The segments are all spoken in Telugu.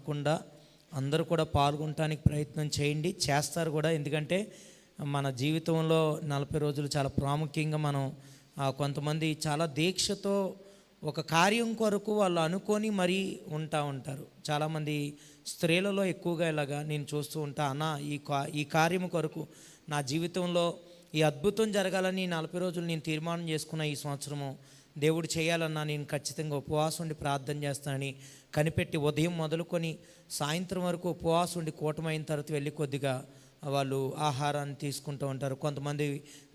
మానకుండా అందరూ కూడా పాల్గొనడానికి ప్రయత్నం చేయండి, చేస్తారు కూడా. ఎందుకంటే మన జీవితంలో 40 రోజులు చాలా ప్రాముఖ్యంగా మనం కొంతమంది చాలా దీక్షతో ఒక కార్యం కొరకు వాళ్ళు అనుకొని మరీ ఉంటారు. చాలామంది స్త్రీలలో ఎక్కువగా ఇలాగా నేను చూస్తూ ఉంటా, అన్న ఈ కార్యం కొరకు నా జీవితంలో ఈ అద్భుతం జరగాలని 40 రోజులు నేను తీర్మానం చేసుకున్న ఈ సంవత్సరము దేవుడు చేయాలన్నా నేను ఖచ్చితంగా ఉపవాసం ఉండి ప్రార్థన చేస్తానని కనిపెట్టి ఉదయం మొదలుకొని సాయంత్రం వరకు ఉపవాసం ఉండి కూటమైన తర్వాత వెళ్ళి కొద్దిగా వాళ్ళు ఆహారాన్ని తీసుకుంటూ ఉంటారు. కొంతమంది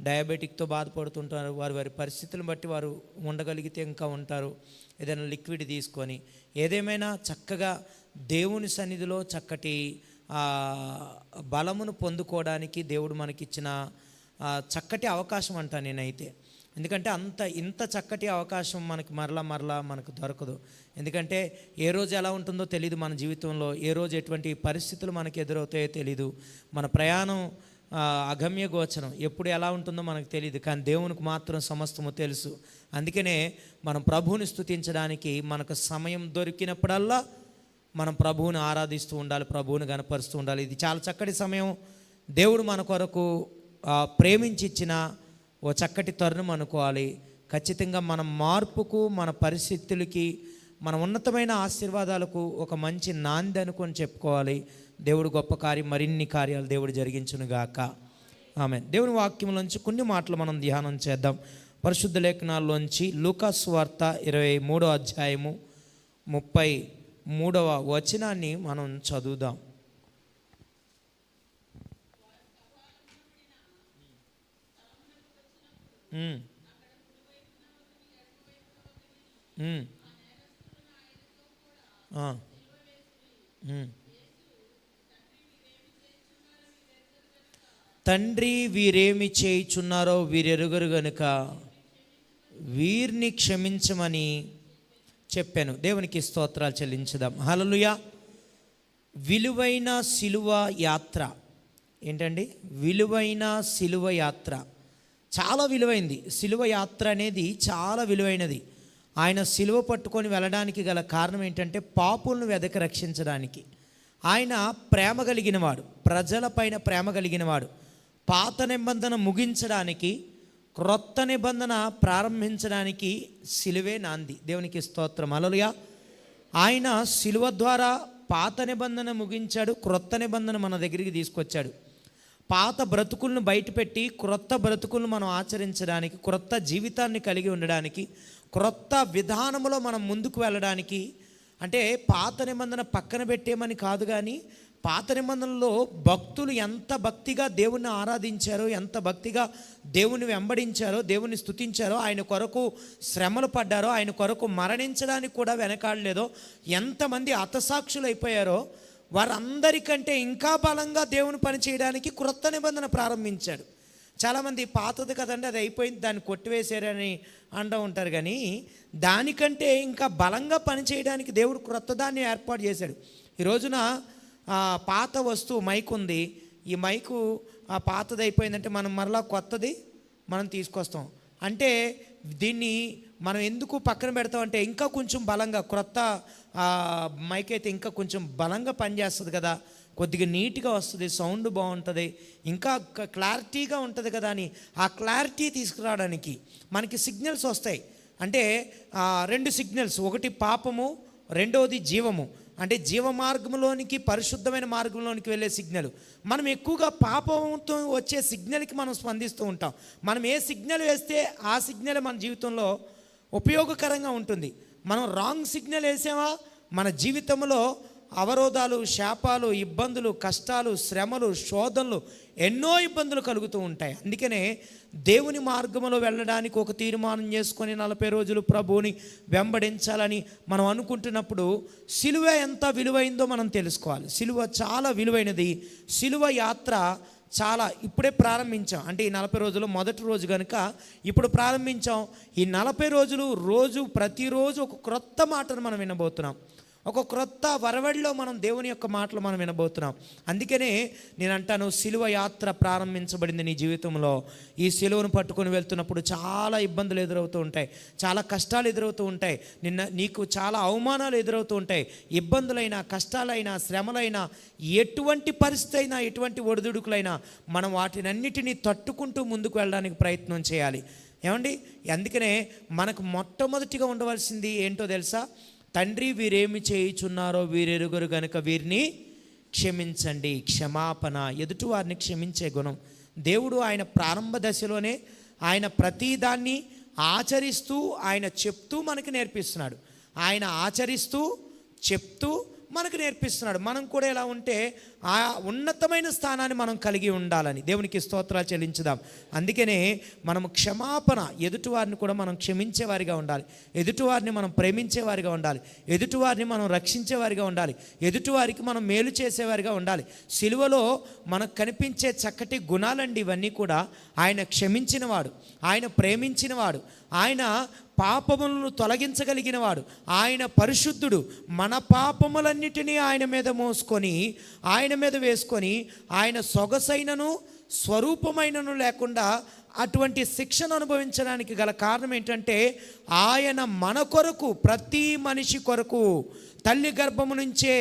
డయాబెటిక్తో బాధపడుతుంటారు, వారి పరిస్థితులను బట్టి వారు ఉండగలిగితే ఇంకా ఉంటారు, ఏదైనా లిక్విడ్ తీసుకొని. ఏదేమైనా చక్కగా దేవుని సన్నిధిలో చక్కటి బలమును పొందుకోవడానికి దేవుడు మనకిచ్చిన చక్కటి అవకాశం అంట నేనైతే. ఎందుకంటే ఇంత చక్కటి అవకాశం మనకి మరలా మనకు దొరకదు. ఎందుకంటే ఏ రోజు ఎలా ఉంటుందో తెలియదు మన జీవితంలో, ఏ రోజు ఎటువంటి పరిస్థితులు మనకు ఎదురవుతాయో తెలీదు. మన ప్రయాణం అగమ్య గోచరం, ఎప్పుడు ఎలా ఉంటుందో మనకు తెలియదు. కానీ దేవునికి మాత్రం సమస్తము తెలుసు. అందుకనే మనం ప్రభువుని స్తుతించడానికి మనకు సమయం దొరికినప్పుడల్లా మనం ప్రభువుని ఆరాధిస్తూ ఉండాలి, ప్రభువుని గణపరుస్తూ ఉండాలి. ఇది చాలా చక్కటి సమయం. దేవుడు మన కొరకు ప్రేమించిచ్చిన ఓ చక్కటి తరుణం అనుకోవాలి. ఖచ్చితంగా మన మార్పుకు, మన పరిస్థితులకి, మన ఉన్నతమైన ఆశీర్వాదాలకు ఒక మంచి నాంది అనుకొని చెప్పుకోవాలి. దేవుడు గొప్ప కార్యం, మరిన్ని కార్యాలు దేవుడు జరిగించునుగాక. ఆమేన్. దేవుని వాక్యంలోంచి కొన్ని మాటలు మనం ధ్యానం చేద్దాం. పరిశుద్ధ లేఖనాల్లోంచి లూకా సువార్త 23వ అధ్యాయము 33వ వచనాన్ని మనం చదువుదాం. తండ్రి వీరేమి చేయుచున్నారో వీరెరుగరు గనుక వీరిని క్షమించమని చెప్పాను. దేవునికి స్తోత్రాలు చెల్లించుదాం. హల్లెలూయా. విలువైన సిలువ యాత్ర ఏంటండి? విలువైన సిలువ యాత్ర చాలా విలువైంది. సిలువ యాత్ర అనేది చాలా విలువైనది. ఆయన సిలువ పట్టుకొని వెళ్ళడానికి గల కారణం ఏంటంటే పాపులను వెదకి రక్షించడానికి. ఆయన ప్రేమ కలిగినవాడు, ప్రజలపైన ప్రేమ కలిగినవాడు. పాత నిబంధన ముగించడానికి, క్రొత్త నిబంధన ప్రారంభించడానికి సిలువే నాంది. దేవునికి స్తోత్రం. హల్లెలూయా. ఆయన సిలువ ద్వారా పాత నిబంధన ముగించాడు, క్రొత్త నిబంధన మన దగ్గరికి తీసుకొచ్చాడు. పాత బ్రతుకులను బయటపెట్టి క్రొత్త బ్రతుకులను మనం ఆచరించడానికి, క్రొత్త జీవితాన్ని కలిగి ఉండడానికి, క్రొత్త విధానంలో మనం ముందుకు వెళ్ళడానికి. అంటే పాత నిబంధన పక్కన పెట్టేమని కాదు, కానీ పాత నిబంధనలో భక్తులు ఎంత భక్తిగా దేవుణ్ణి ఆరాధించారో, ఎంత భక్తిగా దేవుని వెంబడించారో, దేవుని స్తుతించారో, ఆయన కొరకు శ్రమలు పడ్డారో, ఆయన కొరకు మరణించడానికి కూడా వెనకాడలేదో, ఎంతమంది హతసాక్షులు అయిపోయారో, వారందరికంటే ఇంకా బలంగా దేవుని పని చేయడానికి క్రొత్త నిబంధన ప్రారంభించాడు. చాలామంది పాతది కదండి, అది అయిపోయింది, దాన్ని కొట్టివేశారని అంటూ ఉంటారు. కానీ దానికంటే ఇంకా బలంగా పని చేయడానికి దేవుడు క్రొత్త దాన్ని ఏర్పాటు చేశాడు. ఈ రోజున పాత వస్తువు మైక్ ఉంది, ఈ మైకు పాతది అయిపోయిందంటే మనం మరలా కొత్తది మనం తీసుకొస్తాం. అంటే దీన్ని మనం ఎందుకు పక్కన పెడతామంటే ఇంకా కొంచెం బలంగా, క్రొత్త మైక్ అయితే ఇంకా కొంచెం బలంగా పనిచేస్తుంది కదా, కొద్దిగా నీట్గా వస్తుంది, సౌండ్ బాగుంటుంది, ఇంకా క్లారిటీగా ఉంటుంది కదా అని ఆ క్లారిటీ తీసుకురావడానికి మనకి సిగ్నల్స్ వస్తాయి. అంటే 2 సిగ్నల్స్, ఒకటి పాపము, రెండవది జీవము. అంటే జీవ మార్గంలోనికి, పరిశుద్ధమైన మార్గంలోనికి వెళ్ళే సిగ్నల్. మనం ఎక్కువగా పాపంతో వచ్చే సిగ్నల్కి మనం స్పందిస్తూ ఉంటాం. మనం ఏ సిగ్నల్ వేస్తే ఆ సిగ్నల్ మన జీవితంలో ఉపయోగకరంగా ఉంటుంది. మనం రాంగ్ సిగ్నల్ వేసామా, మన జీవితంలో అవరోధాలు, శాపాలు, ఇబ్బందులు, కష్టాలు, శ్రమలు, శోధనలు, ఎన్నో ఇబ్బందులు కలుగుతూ ఉంటాయి. అందుకనే దేవుని మార్గంలో వెళ్ళడానికి ఒక తీర్మానం చేసుకొని 40 రోజులు ప్రభువుని వెంబడించాలని మనం అనుకుంటున్నప్పుడు సిలువ ఎంత విలువైందో మనం తెలుసుకోవాలి. సిలువ చాలా విలువైనది. సిలువ యాత్ర చాలా ఇప్పుడే ప్రారంభించాం. అంటే ఈ 40 రోజులు మొదటి రోజు కనుక ఇప్పుడు ప్రారంభించాం. ఈ 40 రోజులు ప్రతిరోజు ఒక క్రొత్త మాటను మనం వినబోతున్నాం. ఒక క్రొత్త వరవడిలో మనం దేవుని యొక్క మాటలు మనం వినబోతున్నాం. అందుకనే నేను అంటాను, సిలువ యాత్ర ప్రారంభించబడింది నీ జీవితంలో. ఈ సిలువను పట్టుకొని వెళ్తున్నప్పుడు చాలా ఇబ్బందులు ఎదురవుతూ ఉంటాయి, చాలా కష్టాలు ఎదురవుతూ ఉంటాయి, నీకు చాలా అవమానాలు ఎదురవుతూ ఉంటాయి. ఇబ్బందులైనా, కష్టాలైనా, శ్రమలైనా, ఎటువంటి పరిస్థితి అయినా, ఎటువంటి ఒడిదుడుకులైనా మనం వాటినన్నిటినీ తట్టుకుంటూ ముందుకు వెళ్ళడానికి ప్రయత్నం చేయాలి. ఏమండి, అందుకనే మనకు మొట్టమొదటిగా ఉండవలసింది ఏంటో తెలుసా? తండ్రి, వీరేమి చేయుచున్నారో వీరెరుగరు గనుక వీరిని క్షమించండి. క్షమాపణ, ఎదుటి వారిని క్షమించే గుణం. దేవుడు ఆయన ప్రారంభ దశలోనే ఆయన ప్రతిదాన్ని ఆచరిస్తూ, ఆయన చెప్తూ మనకు నేర్పిస్తున్నాడు. ఆయన ఆచరిస్తూ చెప్తూ మనకు నేర్పిస్తున్నాడు. మనం కూడా ఎలా ఉంటే ఆ ఉన్నతమైన స్థానాన్ని మనం కలిగి ఉండాలని దేవునికి స్తోత్రాలు చెల్లించుదాం. అందుకనే మనము క్షమాపణ, ఎదుటివారిని కూడా మనం క్షమించేవారిగా ఉండాలి, ఎదుటివారిని మనం ప్రేమించేవారిగా ఉండాలి, ఎదుటివారిని మనం రక్షించేవారిగా ఉండాలి, ఎదుటివారికి మనం మేలు చేసేవారిగా ఉండాలి. సిలువలో మనకు కనిపించే చక్కటి గుణాలండి ఇవన్నీ కూడా. ఆయన క్షమించినవాడు, ఆయన ప్రేమించినవాడు, ఆయన పాపములను తొలగించగలిగినవాడు, ఆయన పరిశుద్ధుడు. మన పాపములన్నిటినీ ఆయన మీద మోసుకొని, ఆయన మీద వేసుకొని, ఆయన సొగసైనను స్వరూపమైనను లేకుండా అటువంటి శిక్షను అనుభవించడానికి గల కారణం ఏంటంటే, ఆయన మన కొరకు, ప్రతి మనిషి కొరకు, తల్లి గర్భము నుంచే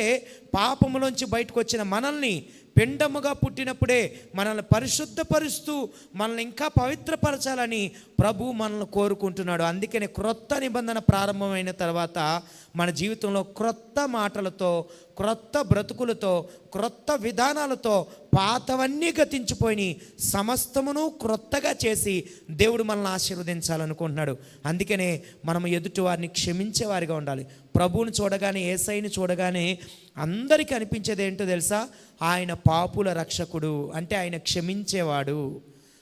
పాపములోంచి బయటకు వచ్చిన మనల్ని, పిండముగా పుట్టినప్పుడే మనల్ని పరిశుద్ధపరుస్తూ మనల్ని ఇంకా పవిత్రపరచాలని ప్రభు మనల్ని కోరుకుంటున్నాడు. అందుకనే క్రొత్త నిబంధన ప్రారంభమైన తర్వాత మన జీవితంలో క్రొత్త మాటలతో, క్రొత్త బ్రతుకులతో, క్రొత్త విధానాలతో పాతవన్నీ గతించిపోయి సమస్తమును క్రొత్తగా చేసి దేవుడు మనల్ని ఆశీర్వదించాలనుకుంటున్నాడు. అందుకనే మనం ఎదుటి వారిని క్షమించేవారిగా ఉండాలి. ప్రభువుని చూడగానే, యేసయ్యని చూడగానే అందరికీ అనిపించేది ఏంటో తెలుసా? ఆయన పాపుల రక్షకుడు, అంటే ఆయన క్షమించేవాడు.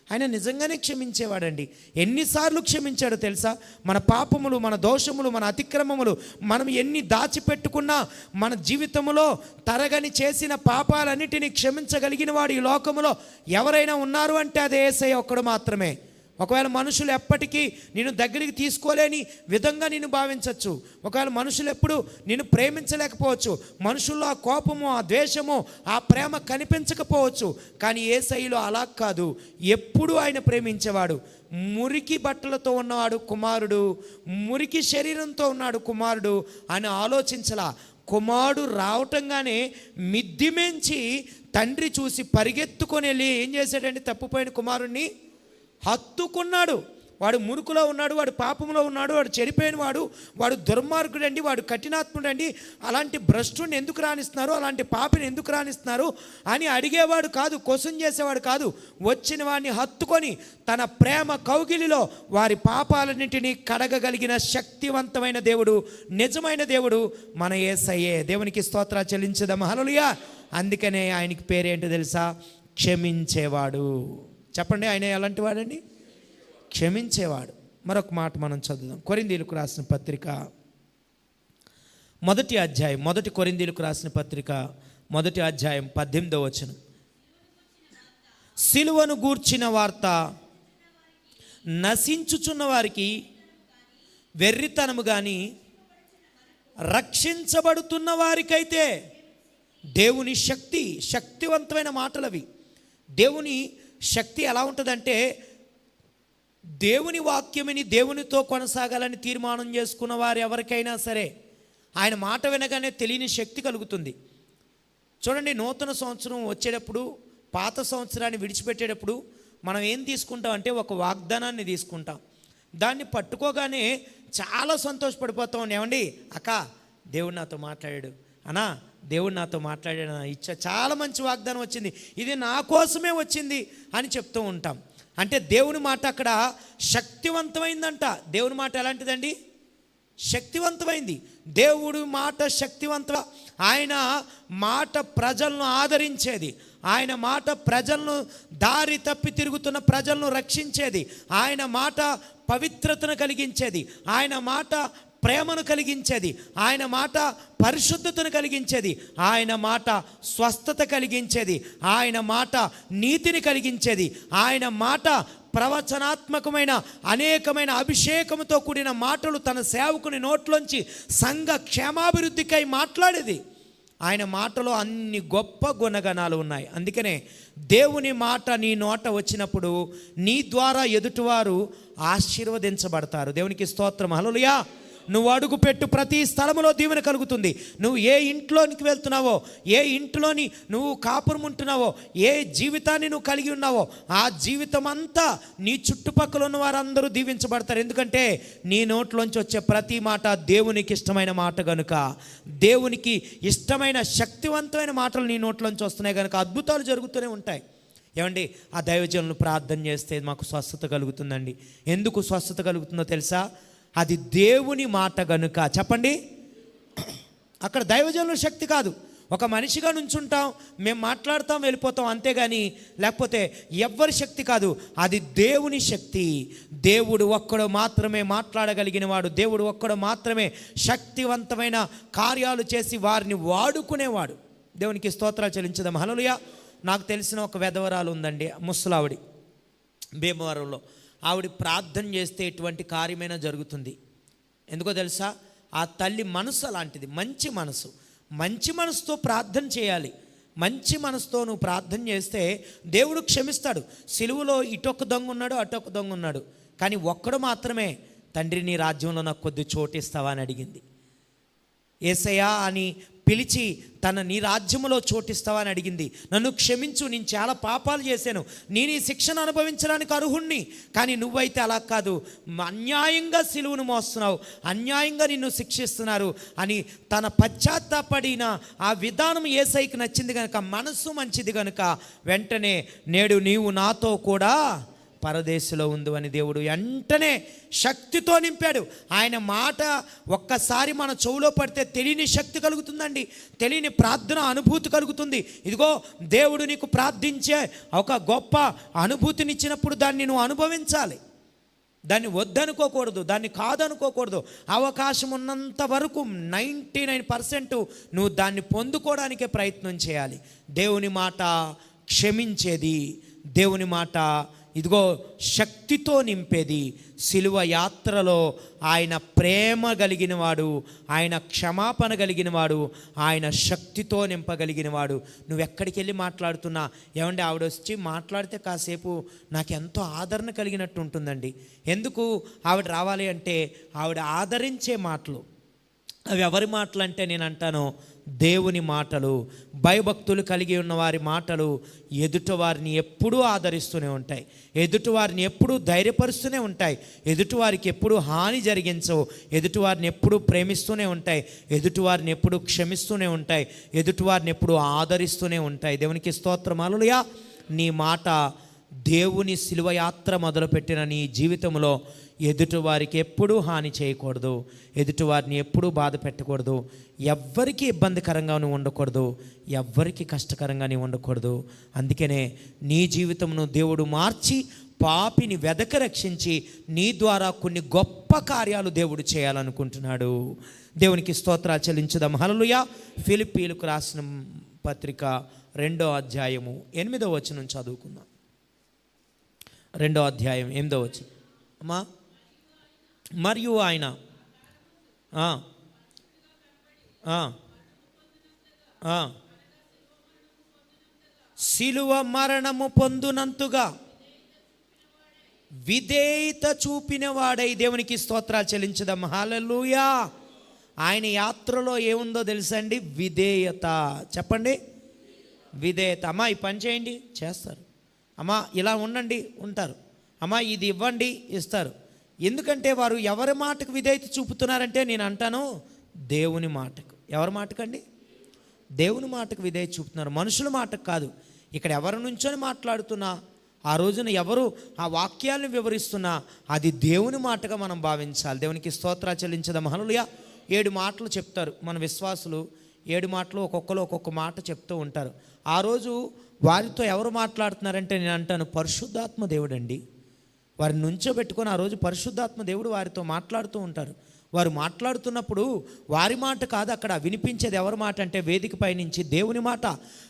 ఆయన నిజంగానే క్షమించేవాడండి. ఎన్నిసార్లు క్షమించాడో తెలుసా? మన పాపములు, మన దోషములు, మన అతిక్రమములు మనం ఎన్ని దాచిపెట్టుకున్నా, మన జీవితంలో తరగని చేసిన పాపాలన్నిటినీ క్షమించగలిగిన వాడు ఈ లోకములో ఎవరైనా ఉన్నారు అంటే అది యేసయ్య ఒక్కడు మాత్రమే. ఒకవేళ మనుషులు ఎప్పటికీ నిన్ను దగ్గరికి తీసుకోలేని విధంగా నిన్ను భావించవచ్చు, ఒకవేళ మనుషులు ఎప్పుడు నిన్ను ప్రేమించలేకపోవచ్చు, మనుషుల్లో ఆ కోపము, ఆ ద్వేషము, ఆ ప్రేమ కనిపించకపోవచ్చు. కానీ యేసయ్యలో అలా కాదు. ఎప్పుడు ఆయన ప్రేమించేవాడు. మురికి బట్టలతో ఉన్నవాడు కుమారుడు, మురికి శరీరంతో ఉన్నాడు కుమారుడు అని ఆలోచించలా. కుమారుడు రావటంగానే మిద్దిమెంచి తండ్రి చూసి పరిగెత్తుకొని వెళ్ళి ఏం చేశాడండి? తప్పిపోయిన కుమారుణ్ణి హత్తుకున్నాడు. వాడు మురుకులో ఉన్నాడు, వాడు పాపంలో ఉన్నాడు, వాడు చెడిపోయిన వాడు దుర్మార్గుడు అండి, వాడు కఠినాత్ముడు అండి, అలాంటి భ్రష్టుని ఎందుకు రాణిస్తున్నారు, అలాంటి పాపిని ఎందుకు రాణిస్తున్నారు అని అడిగేవాడు కాదు, క్వశ్చన్ చేసేవాడు కాదు. వచ్చిన వాడిని హత్తుకొని తన ప్రేమ కౌగిలిలో వారి పాపాలన్నింటినీ కడగగలిగిన శక్తివంతమైన దేవుడు, నిజమైన దేవుడు మన యేసయ్యే. దేవునికి స్తోత్రాలు చెల్లించుదాం. హల్లెలూయా. అందుకనే ఆయనకి పేరేంటో తెలుసా? క్షమించేవాడు. చెప్పండి, ఆయన ఎలాంటి వాడండి? క్షమించేవాడు. మరొక మాట మనం చదువుదాం. కొరింథీయులకు రాసిన పత్రిక 1వ అధ్యాయం, 1 కొరింథీయులకు రాసిన పత్రిక 1వ అధ్యాయం 18వ వచనం. సిలువను గూర్చిన వార్త నశించుచున్న వారికి వెర్రితనము కానీ, రక్షించబడుతున్న వారికైతే దేవుని శక్తి. శక్తివంతమైన మాటలు అవి. దేవుని శక్తి ఎలా ఉంటుందంటే, దేవుని వాక్యమిని దేవునితో కొనసాగాలని తీర్మానం చేసుకున్న వారు ఎవరికైనా సరే ఆయన మాట వినగానే తెలియని శక్తి కలుగుతుంది. చూడండి, నూతన సంవత్సరం వచ్చేటప్పుడు, పాత సంవత్సరాన్ని విడిచిపెట్టేటప్పుడు మనం ఏం తీసుకుంటాం అంటే ఒక వాగ్దానాన్ని తీసుకుంటాం. దాన్ని పట్టుకోగానే చాలా సంతోషపడిపోతాం. ఏమండి, అక్క దేవుడు నాతో మాట్లాడాడు, అన్నా దేవుడు నాతో మాట్లాడాడు, చాలా మంచి వాగ్దానం వచ్చింది, ఇది నా కోసమే వచ్చింది అని చెప్తూ ఉంటాం. అంటే దేవుని మాట అక్కడ శక్తివంతమైందంట. దేవుని మాట ఎలాంటిదండి? శక్తివంతమైంది. దేవుడి మాట శక్తివంతం. ఆయన మాట ప్రజలను ఆదరించేది, ఆయన మాట ప్రజలను, దారి తప్పి తిరుగుతున్న ప్రజలను రక్షించేది, ఆయన మాట పవిత్రతను కలిగించేది, ఆయన మాట ప్రేమను కలిగించేది, ఆయన మాట పరిశుద్ధతను కలిగించేది, ఆయన మాట స్వస్థత కలిగించేది, ఆయన మాట నీతిని కలిగించేది, ఆయన మాట ప్రవచనాత్మకమైన అనేకమైన అభిషేకంతో కూడిన మాటలు తన సేవకుని నోట్లోంచి సంఘ క్షేమాభివృద్ధికై మాట్లాడేది. ఆయన మాటలో అన్ని గొప్ప గుణగణాలు ఉన్నాయి. అందుకనే దేవుని మాట నీ నోట వచ్చినప్పుడు నీ ద్వారా ఎదుటివారు ఆశీర్వదించబడతారు. దేవునికి స్తోత్రం. హల్లెలూయా. నువ్వు అడుగుపెట్టు ప్రతి స్థలంలో దీవెన కలుగుతుంది. నువ్వు ఏ ఇంట్లోనికి వెళ్తున్నావో, ఏ ఇంట్లోని నువ్వు కాపురం ఉంటున్నావో, ఏ జీవితాన్ని నువ్వు కలిగి ఉన్నావో ఆ జీవితం అంతా నీ చుట్టుపక్కల ఉన్న వారందరూ దీవించబడతారు. ఎందుకంటే నీ నోట్లోంచి వచ్చే ప్రతి మాట దేవునికి ఇష్టమైన మాట కనుక, దేవునికి ఇష్టమైన శక్తివంతమైన మాటలు నీ నోట్లోంచి వస్తున్నాయి కనుక అద్భుతాలు జరుగుతూనే ఉంటాయి. ఏమండి, ఆ దైవజనులు ప్రార్థన చేస్తే మాకు స్వస్థత కలుగుతుందండి. ఎందుకు స్వస్థత కలుగుతుందో తెలుసా? అది దేవుని మాట గనుక. చెప్పండి, అక్కడ దైవజనుల శక్తి కాదు. ఒక మనిషిగా నుంచుంటాం, మేము మాట్లాడతాం, వెళ్ళిపోతాం, అంతేగాని లేకపోతే ఎవ్వరి శక్తి కాదు, అది దేవుని శక్తి. దేవుడు ఒక్కడు మాత్రమే మాట్లాడగలిగిన వాడు, దేవుడు ఒక్కడు మాత్రమే శక్తివంతమైన కార్యాలు చేసి వారిని వాడుకునేవాడు. దేవునికి స్తోత్రాలు చెల్లించుదాం. హల్లెలూయా. నాకు తెలిసిన ఒక వెధవరాలు ఉందండి, ముసలావిడి, భీమవరంలో. ఆవిడ ప్రార్థన చేస్తే ఎటువంటి కార్యమైనా జరుగుతుంది. ఎందుకో తెలుసా? ఆ తల్లి మనసు అలాంటిది. మంచి మనసు, మంచి మనసుతో ప్రార్థన చేయాలి. మంచి మనసుతో నువ్వు ప్రార్థన చేస్తే దేవుడు క్షమిస్తాడు. సిలువలో ఇటొక్క దొంగ ఉన్నాడు, అటొక్క దొంగ ఉన్నాడు, కానీ ఒక్కడు మాత్రమే తండ్రి నీ రాజ్యంలో నాకు కొద్ది చోటు ఇస్తావా అని అడిగింది. యేసయ్యా అని పిలిచి తన నీ రాజ్యములో చోటిస్తావా అని అడిగింది. నన్ను క్షమించు, నేను చాలా పాపాలు చేశాను, నేను ఈ శిక్షను అనుభవించడానికి అర్హుణ్ణి, కానీ నువ్వైతే అలా కాదు, అన్యాయంగా సిలువను మోస్తున్నావు, అన్యాయంగా నిన్ను శిక్షిస్తున్నారు అని తన పశ్చాత్తాపడిన ఆ విధానం యేసయ్యకి నచ్చింది కనుక, మనసు మంచిది కనుక వెంటనే నేడు నీవు నాతో కూడా పరదేశంలో ఉంది అని దేవుడు వెంటనే శక్తితో నింపాడు. ఆయన మాట ఒక్కసారి మన చెవులో పడితే తెలియని శక్తి కలుగుతుందండి, తెలియని ప్రార్థన అనుభూతి కలుగుతుంది. ఇదిగో దేవుడు నీకు ప్రార్థించే ఒక గొప్ప అనుభూతినిచ్చినప్పుడు దాన్ని నువ్వు అనుభవించాలి. దాన్ని వద్దనుకోకూడదు, దాన్ని కాదనుకోకూడదు. అవకాశం ఉన్నంత వరకు 99% నువ్వు దాన్ని పొందుకోవడానికే ప్రయత్నం చేయాలి. దేవుని మాట క్షమించేది, దేవుని మాట ఇదిగో శక్తితో నింపేది. సిలువ యాత్రలో ఆయన ప్రేమ కలిగిన వాడు, ఆయన క్షమాపణ కలిగిన వాడు, ఆయన శక్తితో నింపగలిగిన వాడు. నువ్వు ఎక్కడికి వెళ్ళి మాట్లాడుతున్నా, ఏమంటే ఆవిడ వచ్చి మాట్లాడితే కాసేపు నాకు ఎంతో ఆదరణ కలిగినట్టు ఉంటుందండి. ఎందుకు ఆవిడ రావాలి అంటే ఆవిడ ఆదరించే మాటలు. అవి ఎవరి మాటలు అంటే నేను అంటాను దేవుని మాటలు. భయభక్తులు కలిగి ఉన్న వారి మాటలు ఎదుటివారిని ఎప్పుడూ ఆదరిస్తూనే ఉంటాయి, ఎదుటివారిని ఎప్పుడూ ధైర్యపరుస్తూనే ఉంటాయి, ఎదుటివారికి ఎప్పుడూ హాని జరిగించవు, ఎదుటివారిని ఎప్పుడూ ప్రేమిస్తూనే ఉంటాయి, ఎదుటివారిని ఎప్పుడూ క్షమిస్తూనే ఉంటాయి, ఎదుటివారిని ఎప్పుడూ ఆదరిస్తూనే ఉంటాయి. దేవునికి స్తోత్రం. హల్లెలూయా. నీ మాట దేవుని సిలువ యాత్ర మొదలుపెట్టిన నీ జీవితంలో ఎదుటివారికి ఎప్పుడూ హాని చేయకూడదు, ఎదుటివారిని ఎప్పుడూ బాధ పెట్టకూడదు, ఎవ్వరికి ఇబ్బందికరంగా నువ్వు ఉండకూడదు, ఎవ్వరికి కష్టకరంగా నీవు ఉండకూడదు. అందుకనే నీ జీవితమును దేవుడు మార్చి పాపిని వెదక రక్షించి నీ ద్వారా కొన్ని గొప్ప కార్యాలు దేవుడు చేయాలనుకుంటున్నాడు. దేవునికి స్తోత్రాలు చెల్లించుదాం. హల్లెలూయా. ఫిలిప్పీయులకు రాసిన పత్రిక 2వ అధ్యాయము 8వ వచనం చదువుకుందాం. 2వ అధ్యాయం 8వ వచనం. అమ్మా, మరియు ఆయన సిలువ మరణము పొందునంతగా విధేయత చూపిన వాడై. దేవునికి స్తోత్రాలు చెల్లించుదాం. హల్లెలూయా. ఆయన యాత్రలో ఏముందో తెలుసండి? విధేయత. చెప్పండి, విధేయత. అమ్మా ఈ పని చేయండి, చేస్తారు. అమ్మా ఇలా ఉండండి, ఉంటారు. అమ్మా ఇది ఇవ్వండి, ఇస్తారు. ఎందుకంటే వారు ఎవరి మాటకు విధేయత చూపుతున్నారంటే నేను అంటాను దేవుని మాటకు. ఎవరి మాటకండి? దేవుని మాటకు విధేయత చూపుతున్నారు, మనుషుల మాటకు కాదు. ఇక్కడ ఎవరి నుంచొని మాట్లాడుతున్నా, ఆ రోజున ఎవరు ఆ వాక్యాలను వివరిస్తున్నా అది దేవుని మాటగా మనం భావించాలి. దేవునికి స్తోత్రాలు చెల్లించదాం. హల్లెలూయా. 7 మాటలు చెప్తారు మన విశ్వాసులు. 7 మాటలు ఒక్కొక్కరు ఒక్కొక్క మాట చెప్తూ ఉంటారు. ఆ రోజు వారితో ఎవరు మాట్లాడుతున్నారంటే నేను అంటాను పరిశుద్ధాత్మ దేవుడు అండి. వారిని నుంచోబెట్టుకొని ఆ రోజు పరిశుద్ధాత్మ దేవుడు వారితో మాట్లాడుతూ ఉంటారు. వారు మాట్లాడుతున్నప్పుడు వారి మాట కాదు, అక్కడ వినిపించేది ఎవరి మాట అంటే వేదికపై నుంచి దేవుని మాట,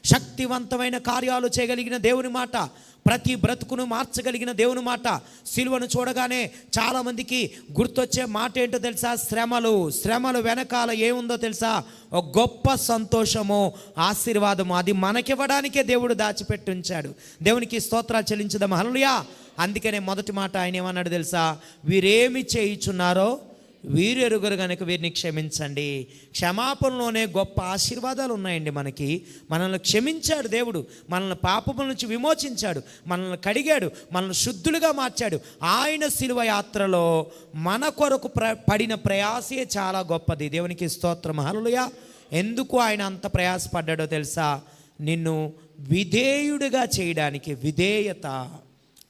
శక్తివంతమైన కార్యాలు చేయగలిగిన దేవుని మాట, ప్రతి బ్రతుకును మార్చగలిగిన దేవుని మాట. సిలువను చూడగానే చాలామందికి గుర్తొచ్చే మాట ఏంటో తెలుసా? శ్రమలు వెనకాల ఏముందో తెలుసా? ఒక గొప్ప సంతోషము, ఆశీర్వాదము. అది మనకివ్వడానికే దేవుడు దాచిపెట్టి ఉంచాడు. దేవునికి స్తోత్రాలు చెల్లించుదాం. హల్లెలూయా. అందుకనే మొదటి మాట ఆయన ఏమన్నాడు తెలుసా? వీరేమి చేయుచున్నారో వీరు ఎరుగరు కనుక వీరిని క్షమించండి. క్షమాపణలోనే గొప్ప ఆశీర్వాదాలు ఉన్నాయండి. మనల్ని క్షమించాడు దేవుడు, మనల్ని పాపముల నుంచి విమోచించాడు, మనల్ని కడిగాడు, మనల్ని శుద్ధులుగా మార్చాడు. ఆయన శిలువ యాత్రలో మన కొరకు పడిన ప్రయాసే చాలా గొప్పది. దేవునికి స్తోత్రం. హల్లెలూయా. ఎందుకు ఆయన అంత ప్రయాసపడ్డాడో తెలుసా? నిన్ను విధేయుడిగా చేయడానికి. విధేయత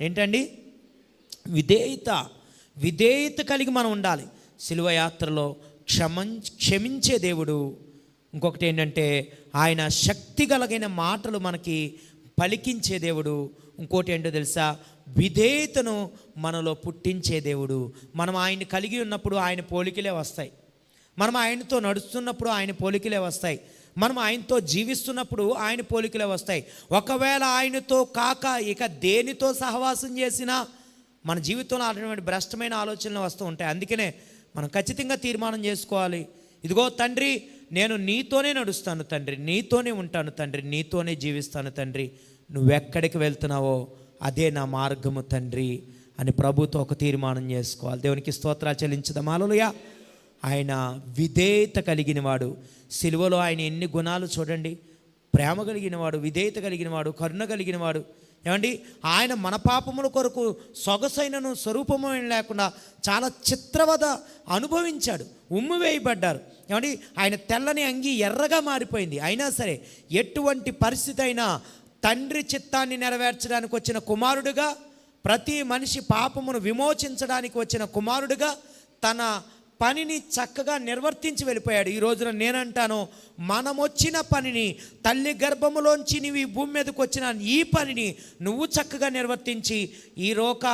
ఏంటండి? విధేయత కలిగి మనం ఉండాలి. శిలువ యాత్రలో క్షమించే దేవుడు. ఇంకొకటి ఏంటంటే ఆయన శక్తి కలిగిన మాటలు మనకి పలికించే దేవుడు. ఇంకోటి ఏంటో తెలుసా? విధేయతను మనలో పుట్టించే దేవుడు. మనం ఆయన్ని కలిగి ఉన్నప్పుడు ఆయన పోలికలే వస్తాయి. మనం ఆయనతో నడుస్తున్నప్పుడు ఆయన పోలికలే వస్తాయి. మనం ఆయనతో జీవిస్తున్నప్పుడు ఆయన పోలికలే వస్తాయి. ఒకవేళ ఆయనతో కాక ఇక దేనితో సహవాసం చేసినా మన జీవితంలో అటువంటి భ్రష్టమైన ఆలోచనలు వస్తూ ఉంటాయి. అందుకనే మనం ఖచ్చితంగా తీర్మానం చేసుకోవాలి. ఇదిగో తండ్రి, నేను నీతోనే నడుస్తాను తండ్రి, నీతోనే ఉంటాను తండ్రి, నీతోనే జీవిస్తాను తండ్రి, నువ్వెక్కడికి వెళ్తున్నావో అదే నా మార్గము తండ్రి అని ప్రభుతో ఒక తీర్మానం చేసుకోవాలి. దేవునికి స్తోత్రాలు చెల్లించుదాం. హల్లెలూయా. ఆయన విధేయత కలిగిన వాడు. సిలువలో ఆయన ఎన్ని గుణాలు చూడండి. ప్రేమ కలిగిన వాడు, విధేయత కలిగిన వాడు, కరుణ కలిగిన వాడు. ఏమండి, ఆయన మన పాపముల కొరకు సొగసైనను స్వరూపమైన లేకుండా చాలా చిత్రవద అనుభవించాడు. ఉమ్ము వేయబడ్డారు. ఏమండి, ఆయన తెల్లని అంగి ఎర్రగా మారిపోయింది. అయినా సరే ఎటువంటి పరిస్థితి అయినా తండ్రి చిత్తాన్ని నెరవేర్చడానికి వచ్చిన కుమారుడుగా, ప్రతి మనిషి పాపమును విమోచించడానికి వచ్చిన కుమారుడుగా తన పనిని చక్కగా నిర్వర్తించి వెళ్ళిపోయాడు. ఈ రోజున నేనంటాను, మనం వచ్చిన పనిని, తల్లి గర్భములోంచి నీవు ఈ భూమి మీదకి వచ్చిన ఈ పనిని నువ్వు చక్కగా నిర్వర్తించి ఈ లోక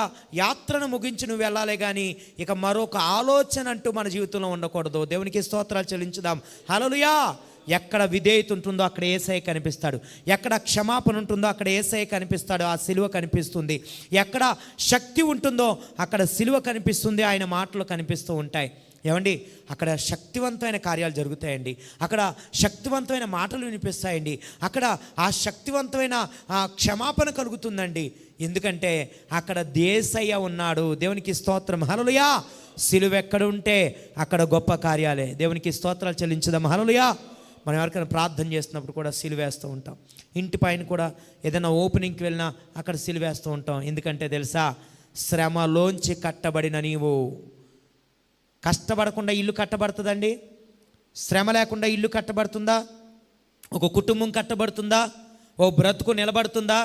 యాత్రను ముగించి నువ్వు వెళ్ళాలి. కానీ ఇక మరొక ఆలోచన అంటూ మన జీవితంలో ఉండకూడదు. దేవునికి స్తోత్రాలు చెల్లించుదాం. హల్లెలూయా. ఎక్కడ విధేయత ఉంటుందో అక్కడ యేసయ్య కనిపిస్తాడు. ఎక్కడ క్షమాపణ ఉంటుందో అక్కడ యేసయ్య కనిపిస్తాడు. ఆ సిలువ కనిపిస్తుంది. ఎక్కడ శక్తి ఉంటుందో అక్కడ సిలువ కనిపిస్తుంది. ఆయన మాటలు కనిపిస్తూ ఉంటాయి. ఏమండి, అక్కడ శక్తివంతమైన కార్యాలు జరుగుతాయండి. అక్కడ శక్తివంతమైన మాటలు వినిపిస్తాయండి. అక్కడ ఆ శక్తివంతమైన క్షమాపణ కలుగుతుందండి. ఎందుకంటే అక్కడ యేసయ్య ఉన్నాడు. దేవునికి స్తోత్రం. హల్లెలూయా. సిలువ ఎక్కడ ఉంటే అక్కడ గొప్ప కార్యాలే. దేవునికి స్తోత్రాలు చెల్లించుదాం. హల్లెలూయా. మనం ఎవరికైనా ప్రార్థన చేస్తున్నప్పుడు కూడా సిలువేస్తూ ఉంటాం. ఇంటి పైన కూడా ఏదైనా ఓపెనింగ్కి వెళ్ళినా అక్కడ సిలువేస్తూ ఉంటాం. ఎందుకంటే తెలుసా? శ్రమలోంచి కట్టబడిన నీవు. కష్టపడకుండా ఇల్లు కట్టబడుతుందండి? శ్రమ లేకుండా ఇల్లు కట్టబడుతుందా? ఒక కుటుంబం కట్టబడుతుందా? ఓ బ్రతుకు నిలబడుతుందా?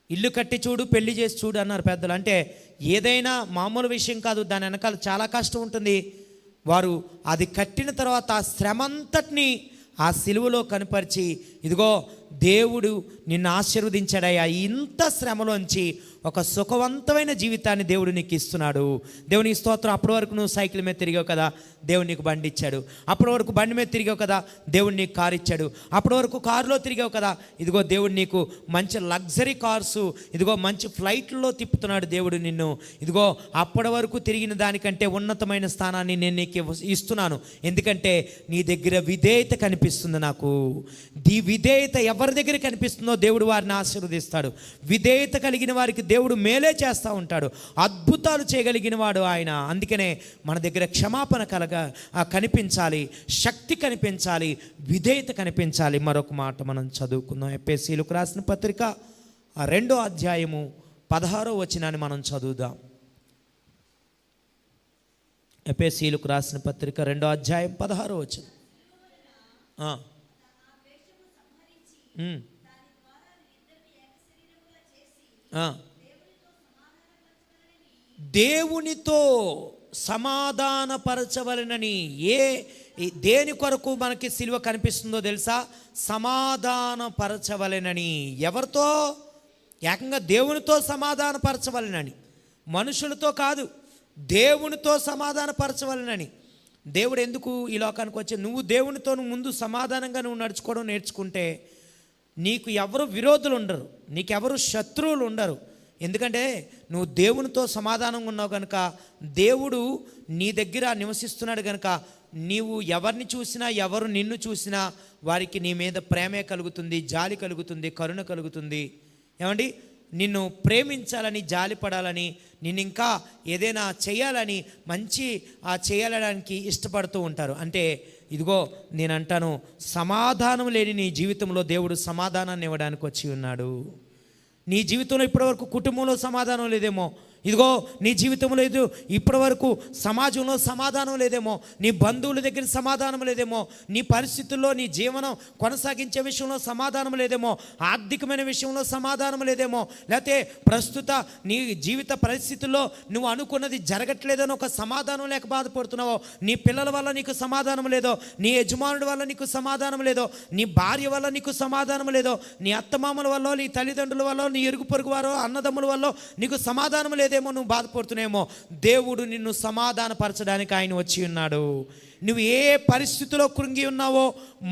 ఇల్లు కట్టి చూడు, పెళ్లి చేసి చూడు అన్నారు పెద్దలు. అంటే ఏదైనా మామూలు విషయం కాదు. దాని వెనకాల చాలా కష్టం ఉంటుంది. వారు అది కట్టిన తర్వాత ఆ శ్రమంతటిని ఆ సిలువలో కనపరిచి, ఇదిగో దేవుడు నిన్ను ఆశీర్వదించాడయ్యా, ఇంత శ్రమలోంచి ఒక సుఖవంతమైన జీవితాన్ని దేవుడు నీకు ఇస్తున్నాడు. దేవునికి స్తోత్రం. అప్పటి వరకు నువ్వు సైకిల్ మీద తిరిగావు కదా, దేవుడు నీకు బండి ఇచ్చాడు. అప్పటి వరకు బండి మీద తిరిగావు కదా, దేవుడు నీకు కారు ఇచ్చాడు. అప్పటి వరకు కారులో తిరిగావు కదా, ఇదిగో దేవుడు నీకు మంచి లగ్జరీ కార్సు, ఇదిగో మంచి ఫ్లైట్లో తిప్పుతున్నాడు దేవుడు నిన్ను. ఇదిగో అప్పటి వరకు తిరిగిన దానికంటే ఉన్నతమైన స్థానాన్ని నేను నీకు ఇస్తున్నాను. ఎందుకంటే నీ దగ్గర విధేయత కనిపిస్తుంది నాకు. విధేయత ఎవరి దగ్గర కనిపిస్తుందో దేవుడు వారిని ఆశీర్వదిస్తాడు. విధేయత కలిగిన వారికి దేవుడు మేలే చేస్తూ ఉంటాడు. అద్భుతాలు చేయగలిగిన వాడు ఆయన. అందుకనే మన దగ్గర క్షమాపణ కనిపించాలి, శక్తి కనిపించాలి, విధేయత కనిపించాలి. మరొక మాట మనం చదువుకుందాం. ఎఫెసీయులకు రాసిన పత్రిక 2వ అధ్యాయము 16వ వచనాన్ని మనం చదువుదాం. ఎఫెసీయులకు రాసిన పత్రిక 2వ అధ్యాయం 16వ వచనం. దేవునితో సమాధానపరచవలనని. దేని కొరకు మనకి సిలువ కనిపిస్తుందో తెలుసా? సమాధానపరచవలనని. ఎవరితో? ఏకంగా దేవునితో సమాధానపరచవలనని. మనుషులతో కాదు, దేవునితో సమాధానపరచవలనని. దేవుడు ఎందుకు ఈ లోకానికి వచ్చి, నువ్వు దేవునితో ముందు సమాధానంగా నువ్వు నడుచుకోవడం నేర్చుకుంటే నీకు ఎవరు విరోధులు ఉండరు, నీకెవరు శత్రువులు ఉండరు. ఎందుకంటే నువ్వు దేవునితో సమాధానంగా ఉన్నావు కనుక, దేవుడు నీ దగ్గర నివసిస్తున్నాడు కనుక, నీవు ఎవరిని చూసినా ఎవరు నిన్ను చూసినా వారికి నీ మీద ప్రేమే కలుగుతుంది, జాలి కలుగుతుంది, కరుణ కలుగుతుంది. ఏమండి, నిన్ను ప్రేమించాలని, జాలిపడాలని, నిన్ను ఇంకా ఏదైనా చేయాలని, మంచి చేయాలడానికి ఇష్టపడుతూ ఉంటారు. అంటే ఇదిగో నేను అంటాను, సమాధానం లేని నీ జీవితంలో దేవుడు సమాధానాన్ని ఇవ్వడానికి వచ్చి ఉన్నాడు. నీ జీవితంలో ఇప్పటివరకు కుటుంబంలో సమాధానం లేదేమో, ఇదిగో నీ జీవితంలో లేదు ఇప్పటివరకు సమాజంలో సమాధానం లేదేమో, నీ బంధువుల దగ్గర సమాధానం లేదేమో, నీ పరిస్థితుల్లో నీ జీవనం కొనసాగించే విషయంలో సమాధానం లేదేమో, ఆర్థికమైన విషయంలో సమాధానం లేదేమో, లేకపోతే ప్రస్తుత నీ జీవిత పరిస్థితుల్లో నువ్వు అనుకున్నది జరగట్లేదని ఒక సమాధానం లేక బాధపడుతున్నావో, నీ పిల్లల వల్ల నీకు సమాధానం లేదో, నీ యజమానుడి వల్ల నీకు సమాధానం లేదో, నీ భార్య వల్ల నీకు సమాధానం లేదో, నీ అత్తమామల వల్ల, నీ తల్లిదండ్రుల వల్ల, నీ ఇరుగు పొరుగు వారో అన్నదమ్ముల వల్ల నీకు సమాధానం లేదేమో, నువ్వు బాధపడుతున్నామో, దేవుడు నిన్ను సమాధానపరచడానికి ఆయన వచ్చి ఉన్నాడు. నువ్వు ఏ పరిస్థితిలో కృంగి ఉన్నావో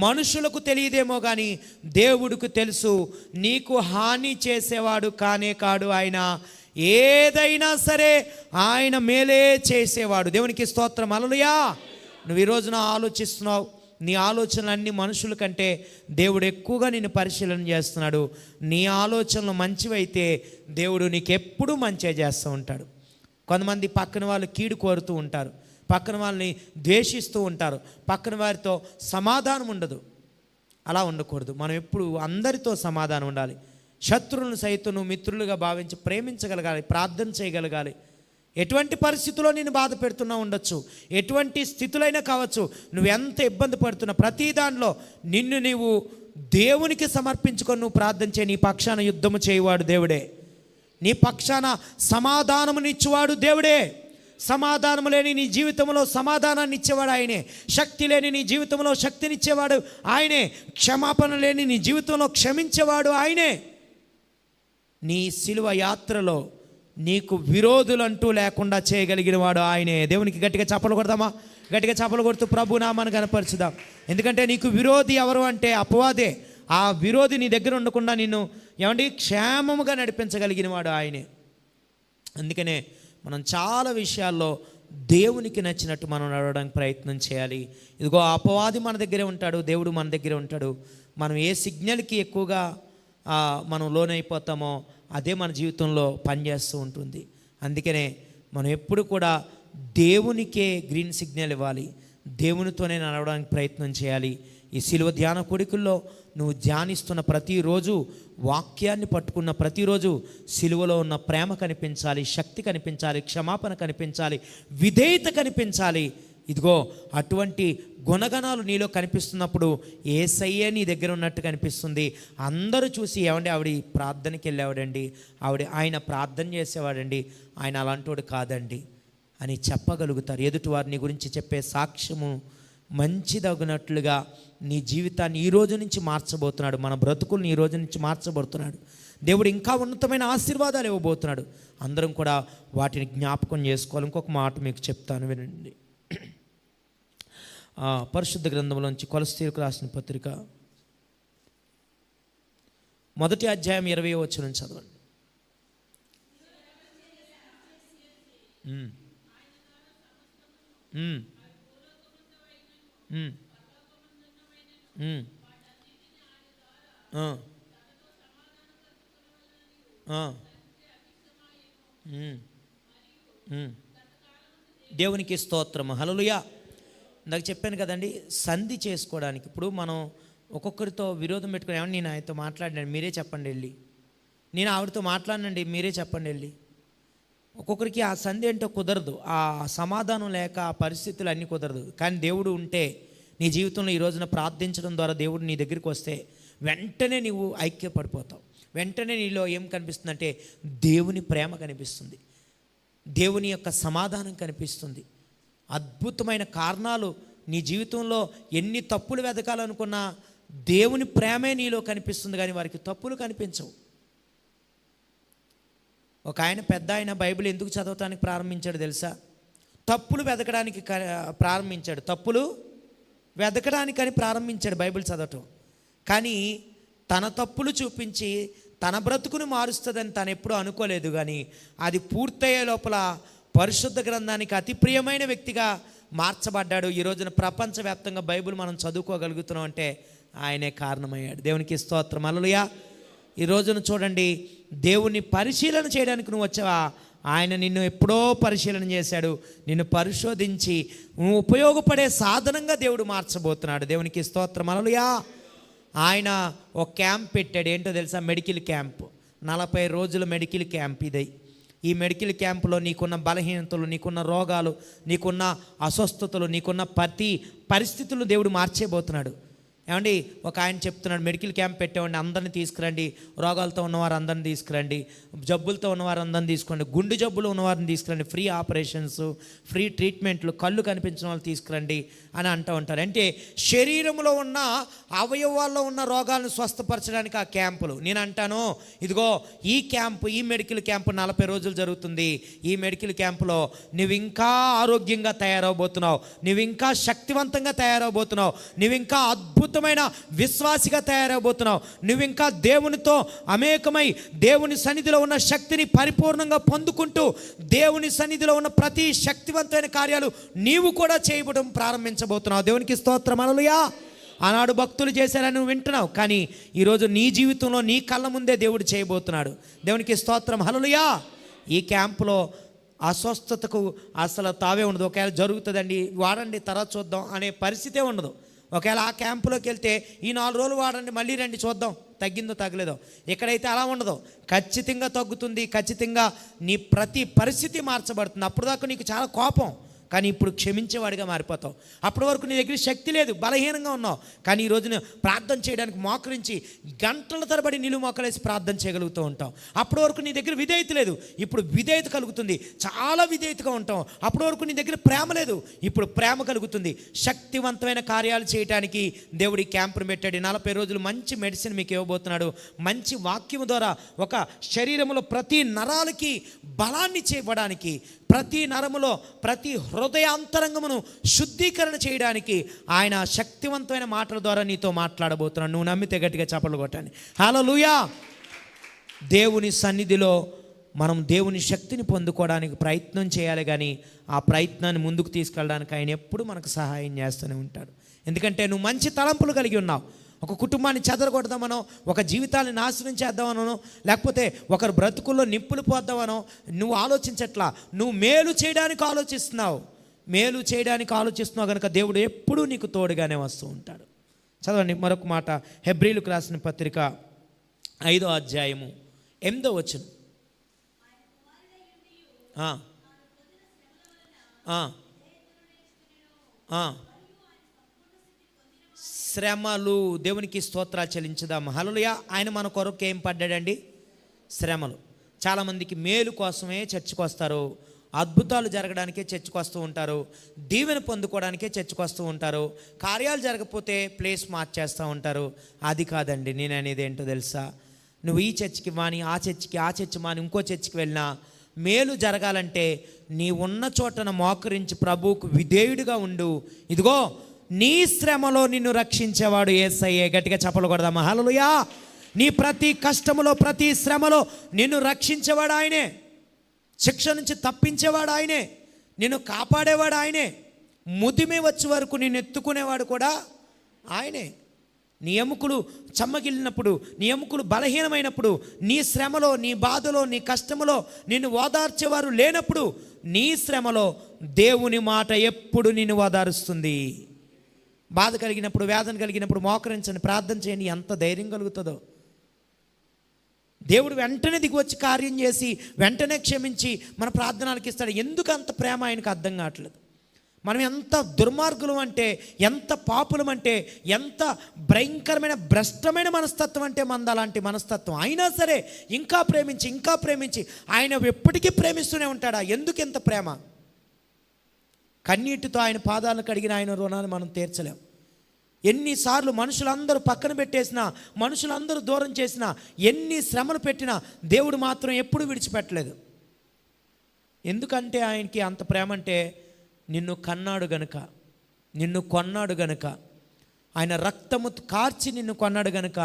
మనుషులకు తెలియదేమో కానీ దేవుడికి తెలుసు. నీకు హాని చేసేవాడు కానే కాడు ఆయన, ఏదైనా సరే ఆయన మేలే చేసేవాడు. దేవునికి స్తోత్రం, హల్లెలూయా. నువ్వు ఈ రోజున ఆలోచిస్తున్నావు, నీ ఆలోచనలన్నీ మనుషుల కంటే దేవుడు ఎక్కువగా నిన్ను పరిశీలన చేస్తున్నాడు. నీ ఆలోచనలు మంచివైతే దేవుడు నీకు ఎప్పుడూ మంచిగా చేస్తూ ఉంటాడు. కొంతమంది పక్కన వాళ్ళు కీడు కోరుతూ ఉంటారు, పక్కన వాళ్ళని ద్వేషిస్తూ ఉంటారు, పక్కన వారితో సమాధానం ఉండదు. అలా ఉండకూడదు. మనం ఎప్పుడు అందరితో సమాధానం ఉండాలి. శత్రువులను సైతం నువ్వు మిత్రులుగా భావించి ప్రేమించగలగాలి, ప్రార్థన చేయగలగాలి. ఎటువంటి పరిస్థితుల్లో నేను బాధ పెడుతున్నా ఉండొచ్చు, ఎటువంటి స్థితులైనా కావచ్చు, నువ్వు ఎంత ఇబ్బంది పడుతున్నా ప్రతి దానిలో నిన్ను నీవు దేవునికి సమర్పించుకొని నువ్వు ప్రార్థన చేయి. నీ పక్షాన యుద్ధము చేయవాడు దేవుడే, నీ పక్షాన సమాధానమునిచ్చేవాడు దేవుడే. సమాధానం లేని నీ జీవితంలో సమాధానాన్ని ఇచ్చేవాడు ఆయనే, శక్తి లేని నీ జీవితంలో శక్తినిచ్చేవాడు ఆయనే, క్షమాపణ లేని నీ జీవితంలో క్షమించేవాడు ఆయనే. నీ సిలువ యాత్రలో నీకు విరోధులంటూ లేకుండా చేయగలిగిన వాడు ఆయనే. దేవునికి గట్టిగా చప్పలు కొడదామా? గట్టిగా చప్పలు కొడుతూ ప్రభు నామాన్ని కనపరచుదాం. ఎందుకంటే నీకు విరోధి ఎవరు అంటే అపవాదే. ఆ విరోధి నీ దగ్గర ఉండకుండా నిన్ను ఏమండి క్షేమముగా నడిపించగలిగిన వాడు ఆయనే. అందుకనే మనం చాలా విషయాల్లో దేవునికి నచ్చినట్టు మనం నడవడానికి ప్రయత్నం చేయాలి. ఇదిగో అపవాది మన దగ్గరే ఉంటాడు, దేవుడు మన దగ్గరే ఉంటాడు. మనం ఏ సిగ్నల్కి ఎక్కువగా మనం లోనైపోతామో అదే మన జీవితంలో పనిచేస్తూ ఉంటుంది. అందుకనే మనం ఎప్పుడు కూడా దేవునికే గ్రీన్ సిగ్నల్ ఇవ్వాలి, దేవునితోనే నడవడానికి ప్రయత్నం చేయాలి. ఈ శిలువ ధ్యాన కోడికల్లో నువ్వు ధ్యానిస్తున్న ప్రతిరోజు, వాక్యాన్ని పట్టుకున్న ప్రతిరోజు శిలువలో ఉన్న ప్రేమ కనిపించాలి, శక్తి కనిపించాలి, క్షమాపణ కనిపించాలి, విధేయత కనిపించాలి. ఇదిగో అటువంటి గుణగణాలు నీలో కనిపిస్తున్నప్పుడు యేసయ్యే నీ దగ్గర ఉన్నట్టు కనిపిస్తుంది. అందరూ చూసి ఏమండి ఆవిడ ప్రార్థనకి వెళ్ళేవాడండి, ఆయన ప్రార్థన చేసేవాడండి, ఆయన అలాంటోడు కాదండి అని చెప్పగలుగుతారు. ఎదుటివారు నీ గురించి చెప్పే సాక్ష్యము మంచిదగినట్లుగా నీ జీవితాన్ని ఈ రోజు నుంచి మార్చబోతున్నాడు. మన బ్రతుకుల్ని ఈ రోజు నుంచి మార్చబోతున్నాడు. దేవుడు ఇంకా ఉన్నతమైన ఆశీర్వాదాలు ఇవ్వబోతున్నాడు. అందరం కూడా వాటిని జ్ఞాపకం చేసుకోవాలి. ఇంకొక మాట మీకు చెప్తాను, వినండి. పరిశుద్ధ గ్రంథంలోంచి కొలస్సీలకు రాసిన పత్రిక 1వ అధ్యాయం 20వ వచనం చదవండి. దేవునికి స్తోత్రం, హల్లెలూయా. నాకు చెప్పాను కదండి, సంధి చేసుకోవడానికి. ఇప్పుడు మనం ఒక్కొక్కరితో విరోధం పెట్టుకుని, ఏమన్నా నేను ఆయనతో మాట్లాడినాను మీరే చెప్పండి వెళ్ళి, నేను ఆవిడతో మాట్లాడినండి మీరే చెప్పండి వెళ్ళి. ఒక్కొక్కరికి ఆ సంధి ఏంటో కుదరదు, ఆ సమాధానం లేక ఆ పరిస్థితులు అన్నీ కుదరదు. కానీ దేవుడు ఉంటే నీ జీవితంలో ఈ రోజున ప్రార్థించడం ద్వారా దేవుడు నీ దగ్గరికి వస్తే వెంటనే నీవు ఐక్యపడిపోతావు. వెంటనే నీలో ఏం కనిపిస్తుందంటే దేవుని ప్రేమ కనిపిస్తుంది, దేవుని యొక్క సమాధానం కనిపిస్తుంది. అద్భుతమైన కారణాలు నీ జీవితంలో ఎన్ని తప్పులు వెతకాలనుకున్నా దేవుని ప్రేమే నీలో కనిపిస్తుంది, కానీ వారికి తప్పులు కనిపించవు. ఒక ఆయన, పెద్ద ఆయన బైబిల్ ఎందుకు చదవటానికి ప్రారంభించాడు తెలుసా? తప్పులు వెతకడానికి ప్రారంభించాడు. తప్పులు వెతకడానికని ప్రారంభించాడు బైబిల్ చదవటం. కానీ తన తప్పులు చూపించి తన బ్రతుకును మారుస్తుందని తను ఎప్పుడూ అనుకోలేదు. కానీ అది పూర్తయ్యే లోపల పరిశుద్ధ గ్రంథానికి అతి ప్రియమైన వ్యక్తిగా మార్చబడ్డాడు. ఈ రోజున ప్రపంచవ్యాప్తంగా బైబిల్ మనం చదువుకోగలుగుతున్నాం అంటే ఆయనే కారణమయ్యాడు. దేవునికి స్తోత్రం. హల్లెలూయా. ఈ రోజున చూడండి, దేవుణ్ణి పరిశీలన చేయడానికి నువ్వు వచ్చావా? ఆయన నిన్ను ఎప్పుడో పరిశీలన చేశాడు. నిన్ను పరిశోధించి నువ్వు ఉపయోగపడే సాధనంగా దేవుడు మార్చబోతున్నాడు. దేవునికి స్తోత్రం. హల్లెలూయా. ఆయన ఒక క్యాంప్ పెట్టాడు. ఏంటో తెలుసా? Medical camp. 40 రోజుల మెడికల్ క్యాంప్ ఇది. ఈ మెడికల్ క్యాంపులో నీకున్న బలహీనతలు, నీకున్న రోగాలు, నీకున్న అస్వస్థతలు, నీకున్న ప్రతి పరిస్థితులను దేవుడు మార్చేయబోతున్నాడు. ఏమండి, ఒక ఆయన చెప్తున్నాడు, మెడికల్ క్యాంప్ పెట్టేవాడిని, అందరిని తీసుకురండి, రోగాలతో ఉన్నవారు అందరిని తీసుకురండి, జబ్బులతో ఉన్నవారు అందరిని తీసుకోండి, గుండె జబ్బులు ఉన్నవారిని తీసుకురండి, ఫ్రీ ఆపరేషన్స్, ఫ్రీ ట్రీట్మెంట్లు, కళ్ళు కనిపించిన వాళ్ళు తీసుకురండి అని అంటూ ఉంటారు. అంటే శరీరంలో ఉన్న అవయవాల్లో ఉన్న రోగాలను స్వస్థపరచడానికి ఆ క్యాంపులు. నేను అంటాను, ఇదిగో ఈ క్యాంపు, ఈ మెడికల్ క్యాంపు 40 రోజులు జరుగుతుంది. ఈ మెడికల్ క్యాంపులో నువ్వు ఇంకా ఆరోగ్యంగా తయారవబోతున్నావు, నువ్వు ఇంకా శక్తివంతంగా తయారవబోతున్నావు, నువ్వు ఇంకా అద్భుతమైన విశ్వాసిగా తయారవబోతున్నావు, నువ్వు ఇంకా దేవునితో అమేకమై దేవుని సన్నిధిలో ఉన్న శక్తిని పరిపూర్ణంగా పొందుకుంటూ దేవుని సన్నిధిలో ఉన్న ప్రతి శక్తివంతమైన కార్యాలు నీవు కూడా చేయబడడం ప్రారంభించబోతున్నావు. దేవునికి స్తోత్రం. హల్లెలూయా. ఆనాడు భక్తులు చేశారని నువ్వు వింటున్నావు, కానీ ఈరోజు నీ జీవితంలో నీ కళ్ళ ముందే దేవుడు చేయబోతున్నాడు. దేవునికి స్తోత్రం. హల్లెలూయా. ఈ క్యాంపులో అస్వస్థతకు అసలు తావే ఉండదు. ఒకవేళ జరుగుతుందండి, వాడండి, తర్వాత చూద్దాం అనే పరిస్థితే ఉండదు. ఒకవేళ ఆ క్యాంపులోకి వెళ్తే ఈ 4 రోజులు వాడండి, మళ్ళీ రండి చూద్దాం తగ్గిందో తగ్గలేదో. ఎక్కడైతే అలా ఉండదో, ఖచ్చితంగా తగ్గుతుంది. ఖచ్చితంగా నీ ప్రతి పరిస్థితి మార్చబడుతుంది. అప్పుడు దాకా నీకు చాలా కోపం, కానీ ఇప్పుడు క్షమించేవాడిగా మారిపోతావు. అప్పటి వరకు నీ దగ్గర శక్తి లేదు, బలహీనంగా ఉన్నావు, కానీ ఈ రోజున ప్రార్థన చేయడానికి మోకరించి గంటల తరబడి నిలువు మోకలేసి ప్రార్థన చేయగలుగుతూ ఉంటావు. అప్పటి వరకు నీ దగ్గర విధేయత లేదు, ఇప్పుడు విధేయత కలుగుతుంది, చాలా విధేయతగా ఉంటావు. అప్పటి వరకు నీ దగ్గర ప్రేమ లేదు, ఇప్పుడు ప్రేమ కలుగుతుంది. శక్తివంతమైన కార్యాలు చేయడానికి దేవుడి క్యాంపును పెట్టాడు. 40 రోజులు మంచి మెడిసిన్ మీకు ఇవ్వబోతున్నాడు. మంచి వాక్యం ద్వారా ఒక శరీరంలో ప్రతి నరాలకి బలాన్ని చేయడానికి, ప్రతి నరములో ప్రతి హృదయాంతరంగమును శుద్ధీకరణ చేయడానికి ఆయన శక్తివంతమైన మాటల ద్వారా నీతో మాట్లాడబోతున్నాడు. నువ్వు నమ్మితే గట్టిగా చప్పట్లు కొట్టండి. హల్లెలూయా. దేవుని సన్నిధిలో మనం దేవుని శక్తిని పొందుకోవడానికి ప్రయత్నం చేయాలి, కానీ ఆ ప్రయత్నాన్ని ముందుకు తీసుకెళ్ళడానికి ఆయన ఎప్పుడు మనకు సహాయం చేస్తూనే ఉంటాడు. ఎందుకంటే నువ్వు మంచి తలంపులు కలిగి ఉన్నావు. ఒక కుటుంబాన్ని చెదరగొడదామనో, ఒక జీవితాన్ని నాశనం చేద్దామనో, లేకపోతే ఒకరు బ్రతుకుల్లో నిప్పులు పోద్దామనో నువ్వు ఆలోచించట్లా. నువ్వు మేలు చేయడానికి ఆలోచిస్తున్నావు. మేలు చేయడానికి ఆలోచిస్తున్నావు కనుక దేవుడు ఎప్పుడూ నీకు తోడుగానే వస్తూ ఉంటాడు. చదవండి మరొక మాట, హెబ్రీయులకు రాసిన పత్రిక 5వ అధ్యాయము 8వ వచనం. శ్రమలు. దేవునికి స్తోత్రాలు చెల్లించుదాం. హల్లెలూయా. ఆయన మన కొరకు ఏం పడ్డాడండి? శ్రమలు. చాలామందికి మేలు కోసమే చర్చికి వస్తారు, అద్భుతాలు జరగడానికే చర్చికి వస్తూ ఉంటారు, దీవెన పొందుకోవడానికే చర్చికి వస్తూ ఉంటారు, కార్యాలు జరగకపోతే ప్లేస్ మార్చేస్తూ ఉంటారు. అది కాదండి నేను అనేది. ఏంటో తెలుసా? నువ్వు ఈ చర్చికి మాని, ఆ చర్చి మాని ఇంకో చర్చికి వెళ్ళినా మేలు జరగాలంటే నీ ఉన్న చోటన మోకరించి ప్రభువుకు విధేయుడిగా ఉండు. ఇదిగో నీ శ్రమలో నిన్ను రక్షించేవాడు యేసయ్యే. గట్టిగా చప్పలు కొడదామా? హల్లెలూయా. నీ ప్రతి కష్టములో, ప్రతి శ్రమలో నిన్ను రక్షించేవాడు ఆయనే, శిక్ష నుంచి తప్పించేవాడు ఆయనే, నిన్ను కాపాడేవాడు ఆయనే, ముదిమి వచ్చే వరకు నిన్ను ఎత్తుకునేవాడు కూడా ఆయనే. నీ ఎముకలు చెమ్మగిలినప్పుడు, నీ ఎముకలు బలహీనమైనప్పుడు, నీ శ్రమలో, నీ బాధలో, నీ కష్టములో నిన్ను ఓదార్చేవారు లేనప్పుడు, నీ శ్రమలో దేవుని మాట ఎప్పుడు నిన్ను ఓదారుస్తుంది. బాధ కలిగినప్పుడు, వేదన కలిగినప్పుడు మోకరించండి, ప్రార్థన చేయండి. ఎంత ధైర్యం కలుగుతుందో. దేవుడు వెంటనే దిగి వచ్చి కార్యం చేసి వెంటనే క్షమించి మన ప్రార్థనలకు ఇస్తాడు. ఎందుకు అంత ప్రేమ ఆయనకు అర్థం కావట్లేదు. మనం ఎంత దుర్మార్గులం అంటే, ఎంత పాపులం అంటే, ఎంత భయంకరమైన భ్రష్టమైన మనస్తత్వం అంటే మనది అలాంటి మనస్తత్వం. అయినా సరే ఇంకా ప్రేమించి ఆయన ఎప్పటికీ ప్రేమిస్తూనే ఉంటాడా? ఎందుకు ఎంత ప్రేమ? కన్నీటితో ఆయన పాదాలను కడిగిన ఆయన రుణాన్ని మనం తీర్చలేం. ఎన్నిసార్లు మనుషులందరూ పక్కన పెట్టేసినా, మనుషులందరూ దూరం చేసినా, ఎన్ని శ్రమలు పెట్టినా దేవుడు మాత్రం ఎప్పుడు విడిచిపెట్టలేదు. ఎందుకంటే ఆయనకి అంత ప్రేమ అంటే, నిన్ను కన్నాడు గనుక, నిన్ను కొన్నాడు గనుక, ఆయన రక్తము కార్చి నిన్ను కొన్నాడు గనుక,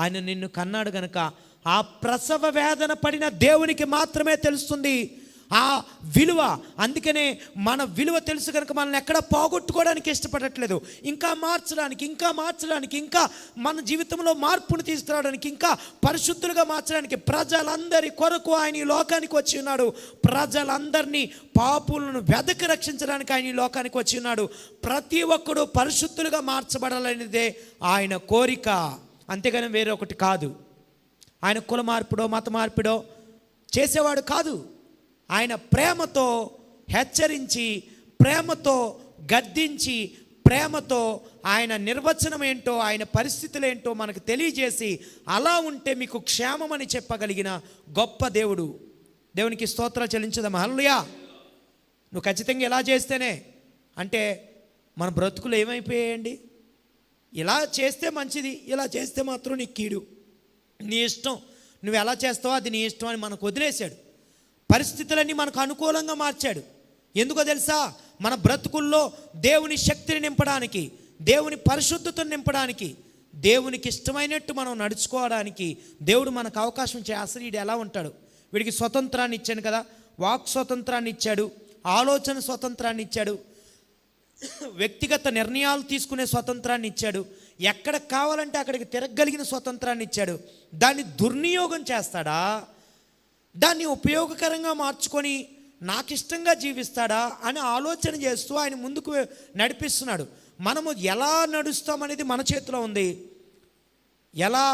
ఆయన నిన్ను కన్నాడు గనుక, ఆ ప్రసవ వేదన పడిన దేవునికి మాత్రమే తెలుస్తుంది ఆ విలువ. అందుకనే మన విలువ తెలుసు కనుక మనల్ని ఎక్కడ పోగొట్టుకోవడానికి ఇష్టపడట్లేదు. ఇంకా మార్చడానికి, ఇంకా మన జీవితంలో మార్పును తీసుకురావడానికి, ఇంకా పరిశుద్ధులుగా మార్చడానికి, ప్రజలందరి కొరకు ఆయన ఈ లోకానికి వచ్చి ఉన్నాడు. ప్రజలందరినీ, పాపులను వెదకి రక్షించడానికి ఆయన ఈ లోకానికి వచ్చి ఉన్నాడు. ప్రతి ఒక్కడు పరిశుద్ధులుగా మార్చబడాలనేదే ఆయన కోరిక, అంతేగాని వేరే ఒకటి కాదు. ఆయన కుల మార్పిడో మత మార్పిడో చేసేవాడు కాదు. ఆయన ప్రేమతో హెచ్చరించి, ప్రేమతో గద్దించి, ప్రేమతో ఆయన నిర్వచనం ఏంటో, ఆయన పరిస్థితులు ఏంటో మనకు తెలియజేసి, అలా ఉంటే మీకు క్షేమం అని చెప్పగలిగిన గొప్ప దేవుడు. దేవునికి స్తోత్రాలు చెల్లించుదాం. హల్లెలూయా. నువ్వు ఖచ్చితంగా ఇలా చేస్తేనే అంటే మన బ్రతుకులు ఏమైపోయాయండి? ఇలా చేస్తే మంచిది, ఇలా చేస్తే మాత్రం నీ కీడు, నీ ఇష్టం, నువ్వు ఎలా చేస్తావో అది నీ ఇష్టం అని మనకు వదిలేశాడు. పరిస్థితులన్నీ మనకు అనుకూలంగా మార్చాడు. ఎందుకో తెలుసా? మన బ్రతుకుల్లో దేవుని శక్తిని నింపడానికి, దేవుని పరిశుద్ధతను నింపడానికి, దేవునికి ఇష్టమైనట్టు మనం నడుచుకోవడానికి దేవుడు మనకు అవకాశం అసలు వీడు ఎలా ఉంటాడు? వీడికి స్వతంత్రాన్ని ఇచ్చాను కదా, వాక్ స్వతంత్రాన్ని ఇచ్చాడు, ఆలోచన స్వతంత్రాన్ని ఇచ్చాడు, వ్యక్తిగత నిర్ణయాలు తీసుకునే స్వతంత్రాన్ని ఇచ్చాడు, ఎక్కడ కావాలంటే అక్కడికి తిరగగలిగిన స్వతంత్రాన్ని ఇచ్చాడు. దాన్ని దుర్వినియోగం చేస్తాడా? దాన్ని ఉపయోగకరంగా మార్చుకొని నాకు ఇష్టంగా జీవిస్తాడా అని ఆలోచన చేస్తూ ఆయన ముందుకు నడిపిస్తున్నాడు. మనము ఎలా నడుస్తామనేది మన చేతిలో ఉంది. ఎలా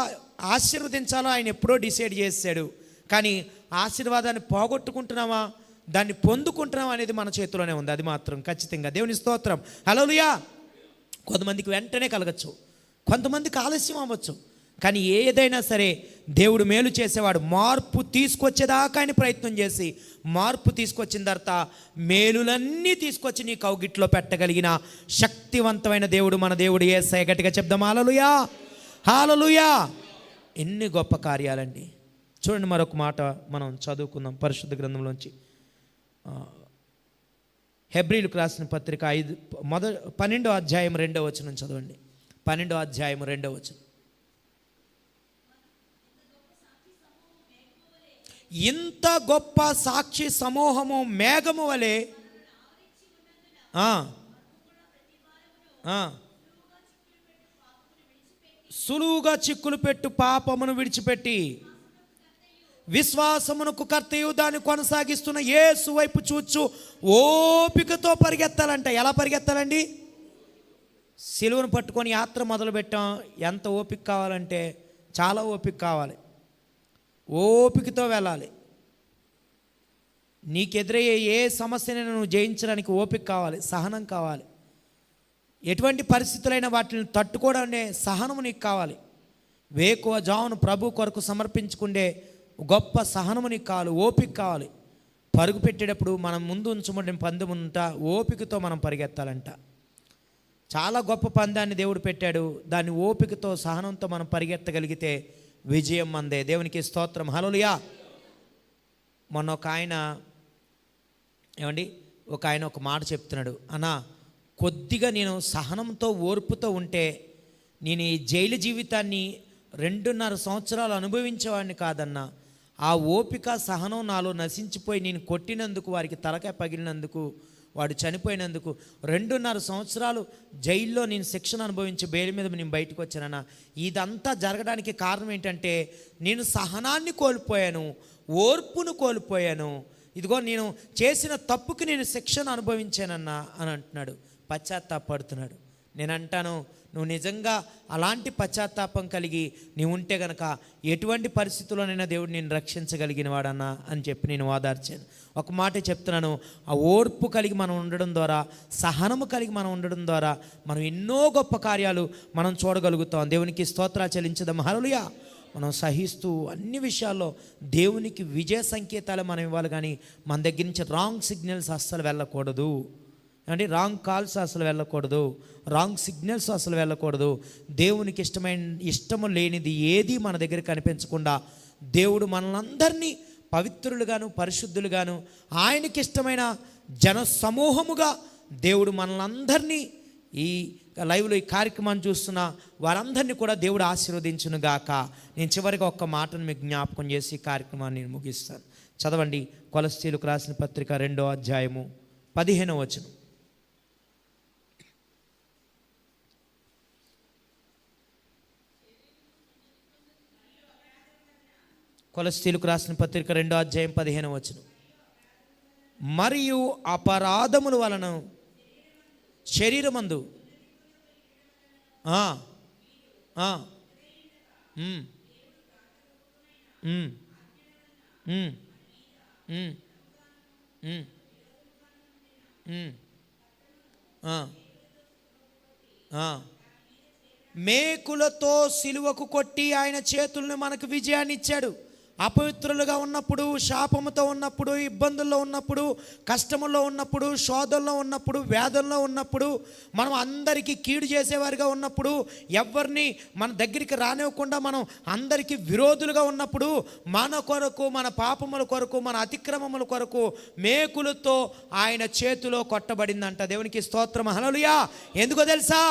ఆశీర్వదించాలో ఆయన ఎప్పుడో డిసైడ్ చేశాడు. కానీ ఆశీర్వాదాన్ని పోగొట్టుకుంటున్నామా, దాన్ని పొందుకుంటున్నామా అనేది మన చేతిలోనే ఉంది. అది మాత్రం ఖచ్చితంగా. దేవుని స్తోత్రం. హల్లెలూయా. కొంతమందికి వెంటనే కలగచ్చు, కొంతమందికి ఆలస్యం అవ్వచ్చు. కానీ ఏదైనా సరే దేవుడు మేలు చేసేవాడు. మార్పు తీసుకొచ్చేదాకా ఆయన ప్రయత్నం చేసి, మార్పు తీసుకొచ్చిన తర్వాత మేలులన్నీ తీసుకొచ్చి నీ కౌగిట్లో పెట్టగలిగిన శక్తివంతమైన దేవుడు మన దేవుడు యేసయ్య. గట్టిగా చెప్దాం హల్లెలూయా, హల్లెలూయా. ఎన్ని గొప్ప కార్యాలండి. చూడండి, మరొక మాట మనం చదువుకుందాం పరిశుద్ధ గ్రంథంలోంచి. హెబ్రీయులకు రాసిన పత్రిక 12వ అధ్యాయం 2వ వచనం చదవండి. 12వ అధ్యాయం 2వ వచనం. ఇంత గొప్ప సాక్షి సమూహము మేఘము వలె సులువుగా చిక్కులు పెట్టు పాపమును విడిచిపెట్టి విశ్వాసమునకు కర్తయు దాన్ని కొనసాగిస్తున్న యేసు వైపు చూచు ఓపికతో పరిగెత్తాలంట. ఎలా పరిగెత్తాలండి? సిలువను పట్టుకొని యాత్ర మొదలు పెట్టాం. ఎంత ఓపిక కావాలంటే చాలా ఓపిక కావాలి. ఓపికతో వెళ్ళాలి. నీకెదురయ్యే ఏ సమస్యనైనా నువ్వు జయించడానికి ఓపిక కావాలి, సహనం కావాలి. ఎటువంటి పరిస్థితులైనా వాటిని తట్టుకోవడానే సహనము నీకు కావాలి. వేకువ జామును ప్రభు కొరకు సమర్పించుకుండే గొప్ప సహనము నీకు కావాలి, ఓపిక కావాలి. పరుగు పెట్టేటప్పుడు మనం ముందు ఉంచబడిన పందెం ఉంటా, ఓపికతో మనం పరిగెత్తాలంట. చాలా గొప్ప పందాన్ని దేవుడు పెట్టాడు. దాన్ని ఓపికతో సహనంతో మనం పరిగెత్తగలిగితే విజయం మందే. దేవునికి స్తోత్రం. హల్లెలూయా. మొన్న ఒక ఆయన ఒక మాట చెప్తున్నాడు. అన్నా, కొద్దిగా నేను సహనంతో ఓర్పుతో ఉంటే నేను ఈ జైలు జీవితాన్ని 2.5 సంవత్సరాలు అనుభవించేవాడిని కాదన్నా. ఆ ఓపిక సహనం నాలో నశించిపోయి నేను కొట్టినందుకు, వారికి తలకాయ పగిలినందుకు, వాడు చనిపోయినందుకు 2.5 సంవత్సరాలు జైల్లో నేను శిక్షణ అనుభవించి బెయిల్ మీద నేను బయటకు వచ్చానన్నా. ఇదంతా జరగడానికి కారణం ఏంటంటే నేను సహనాన్ని కోల్పోయాను, ఓర్పును కోల్పోయాను. ఇదిగో నేను చేసిన తప్పుకి నేను శిక్షణ అనుభవించానన్నా అని అంటున్నాడు. పశ్చాత్తాపడుతున్నాడు. నేను అంటాను, నువ్వు నిజంగా అలాంటి పశ్చాత్తాపం కలిగి నీవు ఉంటే గనక ఎటువంటి పరిస్థితుల్లోనైనా దేవుడు నేను రక్షించగలిగిన వాడన్నా అని చెప్పి నేను ఓదార్చాను. ఒక మాట చెప్తున్నాను, ఆ ఓర్పు కలిగి మనం ఉండడం ద్వారా, సహనము కలిగి మనం ఉండడం ద్వారా మనం ఎన్నో గొప్ప కార్యాలు మనం చూడగలుగుతాం. దేవునికి స్తోత్రాలు చెల్లించదాం. హల్లెలూయా. మనం సహిస్తూ అన్ని విషయాల్లో దేవునికి విజయ సంకేతాలు మనం ఇవ్వాలి. కానీ మన దగ్గర నుంచి రాంగ్ సిగ్నల్స్ అస్సలు వెళ్ళకూడదు. అంటే రాంగ్ కాల్స్ అసలు వెళ్ళకూడదు, రాంగ్ సిగ్నల్స్ అసలు వెళ్ళకూడదు. దేవునికి ఇష్టము లేనిది ఏది మన దగ్గర కనిపించకుండా దేవుడు మనలందరినీ పవిత్రులుగాను పరిశుద్ధులుగాను ఆయనకి ఇష్టమైన జన సమూహముగా దేవుడు మనల్ని ఈ లైవ్లో ఈ కార్యక్రమాన్ని చూస్తున్న వారందరినీ కూడా దేవుడు ఆశీర్వదించును గాక. నేను చివరిగా ఒక్క మాటను మీకు జ్ఞాపకం చేసి ఈ కార్యక్రమాన్ని నేను ముగిస్తాను. చదవండి కొలస్సీలకు రాసిన పత్రిక 2వ అధ్యాయము 15వ వచనం. కొలస్సీలకు రాసిన పత్రిక 2వ అధ్యాయం 15వ వచనం. మరియు అపరాధముల వలన శరీరమందు మేకులతో సిలువకు కొట్టి ఆయన చేతులను మనకు విజయాన్ని ఇచ్చాడు. అపవిత్రులుగా ఉన్నప్పుడు, శాపముతో ఉన్నప్పుడు, ఇబ్బందుల్లో ఉన్నప్పుడు, కష్టముల్లో ఉన్నప్పుడు, శోధనలో ఉన్నప్పుడు, వేదనలో ఉన్నప్పుడు, మనం అందరికీ కీడు చేసేవారిగా ఉన్నప్పుడు, ఎవరిని మన దగ్గరికి రానివ్వకుండా మనం అందరికీ విరోధులుగా ఉన్నప్పుడు, మన కొరకు, మన పాపముల కొరకు, మన అతిక్రమముల కొరకు మేకులతో ఆయన చేతిలో కొట్టబడిందంట. దేవునికి స్తోత్రం, హల్లెలూయా. ఎందుకో తెలుసా?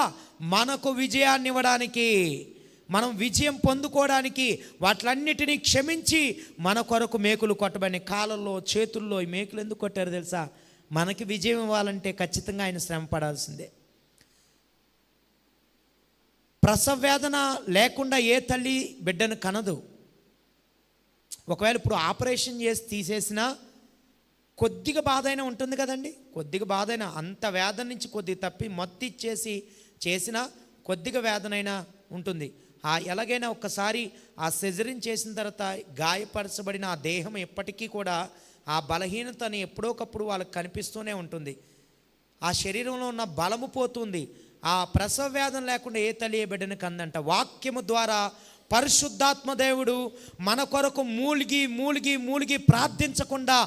మనకు విజయాన్ని ఇవ్వడానికి, మనం విజయం పొందుకోవడానికి వాటిలన్నిటినీ క్షమించి మన కొరకు మేకులు కొట్టబడిన. కాళ్ళల్లో, చేతుల్లో ఈ మేకులు ఎందుకు కొట్టారు తెలుసా? మనకి విజయం ఇవ్వాలంటే ఖచ్చితంగా ఆయన శ్రమ పడాల్సిందే. ప్రసవ వేదన లేకుండా ఏ తల్లి బిడ్డను కనదు. ఒకవేళ ఇప్పుడు ఆపరేషన్ చేసి తీసేసినా కొద్దిగా బాధ అయినా ఉంటుంది కదండి. కొద్దిగా బాధ అయినా, అంత వేదన నుంచి కొద్దిగా తప్పి మొత్తం ఇచ్చేసి చేసినా కొద్దిగా వేదనైనా ఉంటుంది. ఎలాగైనా ఒక్కసారి ఆ సిజరీన్ చేసిన తర్వాత గాయపరచబడిన ఆ దేహం ఎప్పటికీ కూడా ఆ బలహీనతని ఎప్పుడోకప్పుడు వాళ్ళకి కనిపిస్తూనే ఉంటుంది. ఆ శరీరంలో ఉన్న బలము పోతుంది. ఆ ప్రసవ వేదన లేకుండా ఏ తల్లి ఏ బిడ్డను కందంట. వాక్యము ద్వారా పరిశుద్ధాత్మ దేవుడు మన కొరకు మూలిగి ప్రార్థించకుండా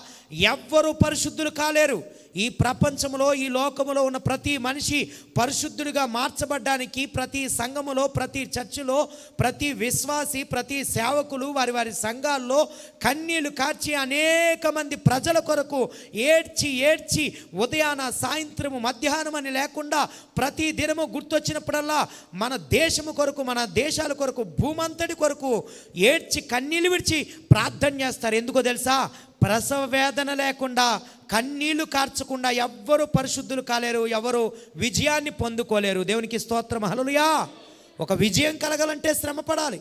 ఎవ్వరూ పరిశుద్ధులు కాలేరు. ఈ ప్రపంచంలో, ఈ లోకములో ఉన్న ప్రతి మనిషి పరిశుద్ధుడిగా మార్చబడ్డానికి ప్రతి సంఘములో, ప్రతి చర్చిలో, ప్రతి విశ్వాసి, ప్రతి సేవకులు వారి సంఘాల్లో కన్నీళ్లు కార్చి అనేక మంది ప్రజల కొరకు ఏడ్చి ఉదయాన, సాయంత్రము, మధ్యాహ్నం అని లేకుండా ప్రతి దినము గుర్తొచ్చినప్పుడల్లా మన దేశము కొరకు, మన దేశాల కొరకు, భూమంతటి కొరకు ఏడ్చి కన్నీళ్లు విడిచి ప్రార్థన చేస్తారు. ఎందుకో తెలుసా? ప్రసవ వేదన లేకుండా, కన్నీళ్లు కార్చకుండా ఎవ్వరూ పరిశుద్ధులు కాలేరు, ఎవరు విజయాన్ని పొందుకోలేరు. దేవునికి స్తోత్రం, హల్లెలూయా. ఒక విజయం కలగాలంటే శ్రమ పడాలి.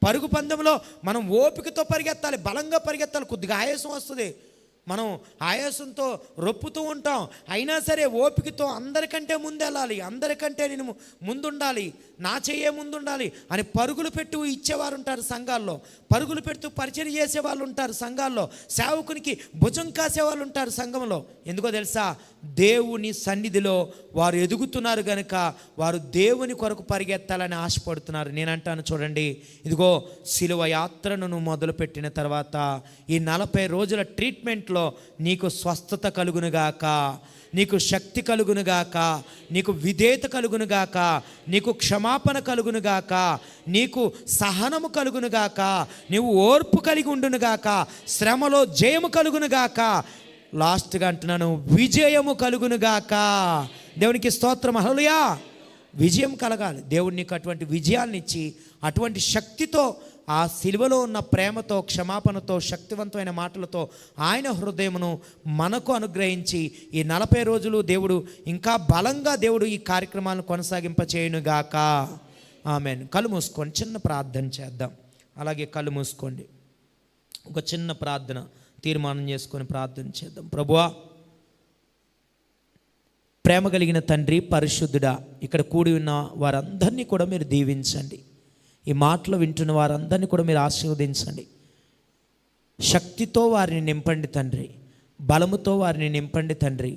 పరుగు పందెంలో మనం ఓపికతో పరిగెత్తాలి, బలంగా పరిగెత్తాలి. కొద్దిగా ఆయాసం వస్తుంది, మనం ఆయాసంతో రొప్పుతూ ఉంటాం. అయినా సరే ఓపికతో అందరికంటే ముందు వెళ్ళాలి, అందరికంటే నేను ముందుండాలి, నా చెయ్యే ముందుండాలి అని పరుగులు పెట్టు ఇచ్చేవారు ఉంటారు సంఘాల్లో. పరుగులు పెడుతూ పరిచయం చేసేవాళ్ళు ఉంటారు సంఘాల్లో. సేవకునికి భుజం కాసేవాళ్ళు ఉంటారు సంఘంలో. ఎందుకో తెలుసా? దేవుని సన్నిధిలో వారు ఎదుగుతున్నారు కనుక వారు దేవుని కొరకు పరిగెత్తాలని ఆశపడుతున్నారు. నేనంటాను చూడండి, ఇదిగో సిలువ యాత్రను మొదలుపెట్టిన తర్వాత ఈ 40 రోజుల ట్రీట్మెంట్లో నీకు స్వస్థత కలుగునుగాక, నీకు శక్తి కలుగునుగాక, నీకు విధేయత కలుగునుగాక, నీకు క్షమాపణ కలుగునుగాక, నీకు సహనము కలుగునుగాక, నీవు ఓర్పు కలిగి ఉండునుగాక, శ్రమలో జయము కలుగునుగాక, లాస్ట్గా అంటున్నాను విజయము కలుగునుగాక. దేవునికి స్తోత్రం, హల్లెలూయా. విజయం కలగాలి. దేవుడు నీకు అటువంటి విజయాన్ని ఇచ్చి అటువంటి శక్తితో, ఆ సిలువలో ఉన్న ప్రేమతో, క్షమాపణతో, శక్తివంతమైన మాటలతో ఆయన హృదయమును మనకు అనుగ్రహించి ఈ 40 రోజులు దేవుడు ఇంకా బలంగా దేవుడు ఈ కార్యక్రమాలను కొనసాగింపచేయునుగాక. ఆమేన్. కళ్ళు మూసుకోండి, చిన్న ప్రార్థన చేద్దాం. అలాగే కళ్ళు మూసుకోండి, ఒక చిన్న ప్రార్థన తీర్మానం చేసుకొని ప్రార్థన చేద్దాం. ప్రభువా, ప్రేమ కలిగిన తండ్రి, పరిశుద్ధుడా, ఇక్కడ కూడి ఉన్న వారందరినీ కూడా మీరు దీవించండి. ఈ మాటలు వింటున్న వారందరినీ కూడా మీరు ఆశీర్వదించండి. శక్తితో వారిని నింపండి తండ్రి, బలముతో వారిని నింపండి తండ్రి,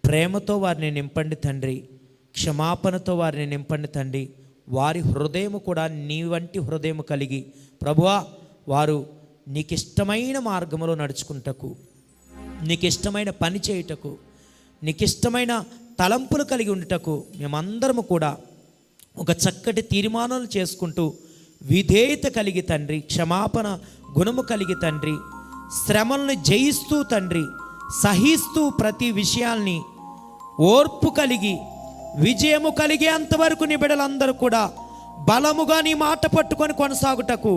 ప్రేమతో వారిని నింపండి తండ్రి, క్షమాపణతో వారిని నింపండి తండ్రి. వారి హృదయము కూడా నీ వంటి హృదయము కలిగి ప్రభువా, వారు నీకు ఇష్టమైన మార్గంలో నడుచుకుంటకు, నీకు ఇష్టమైన పని చేయుటకు, నీకు ఇష్టమైన తలంపులు కలిగి ఉండుటకు మేమందరము కూడా ఒక చక్కటి తీర్మానాలు చేసుకుంటూ విధేయత కలిగి తండ్రి, క్షమాపణ గుణము కలిగి తండ్రి, శ్రమలను జయిస్తూ తండ్రి, సహిస్తూ ప్రతి విషయాల్ని ఓర్పు కలిగి విజయము కలిగే అంతవరకు నీ బిడ్డలందరూ కూడా బలముగా నీ మాట పట్టుకొని కొనసాగుటకు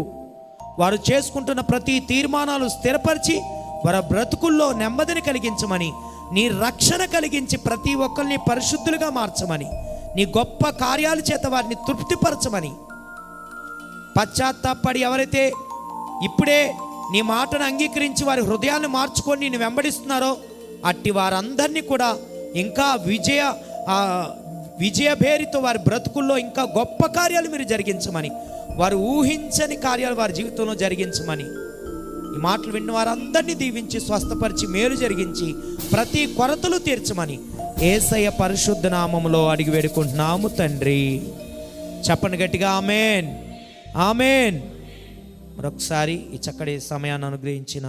వారు చేసుకుంటున్న ప్రతి తీర్మానాలు స్థిరపరిచి వారి బ్రతుకుల్లో నెమ్మదిని కలిగించమని, నీ రక్షణ కలిగించి ప్రతి ఒక్కరిని పరిశుద్ధులుగా మార్చమని, నీ గొప్ప కార్యాల చేత వారిని తృప్తిపరచమని, పశ్చాత్తాపడి ఎవరైతే ఇప్పుడే నీ మాటను అంగీకరించి వారి హృదయాన్ని మార్చుకొని నిన్ను వెంబడిస్తున్నారో అట్టి వారందరినీ కూడా ఇంకా విజయభేరితో వారి బ్రతుకుల్లో ఇంకా గొప్ప కార్యాలు మీరు జరిగించమని, వారు ఊహించని కార్యాలు వారి జీవితంలో జరిగించమని, ఈ మాటలు విన్న వారందరినీ దీవించి స్వస్థపరిచి మేలు జరిగించి ప్రతి కొరతలు తీర్చమని యేసయ్య పరిశుద్ధ నామములో అడిగి వేడుకుంటున్నాము తండ్రి. చెప్పండి గట్టిగా ఆమేన్, ఆమేన్. మరొకసారి ఈ చక్కటి సమయాన్ని అనుగ్రహించిన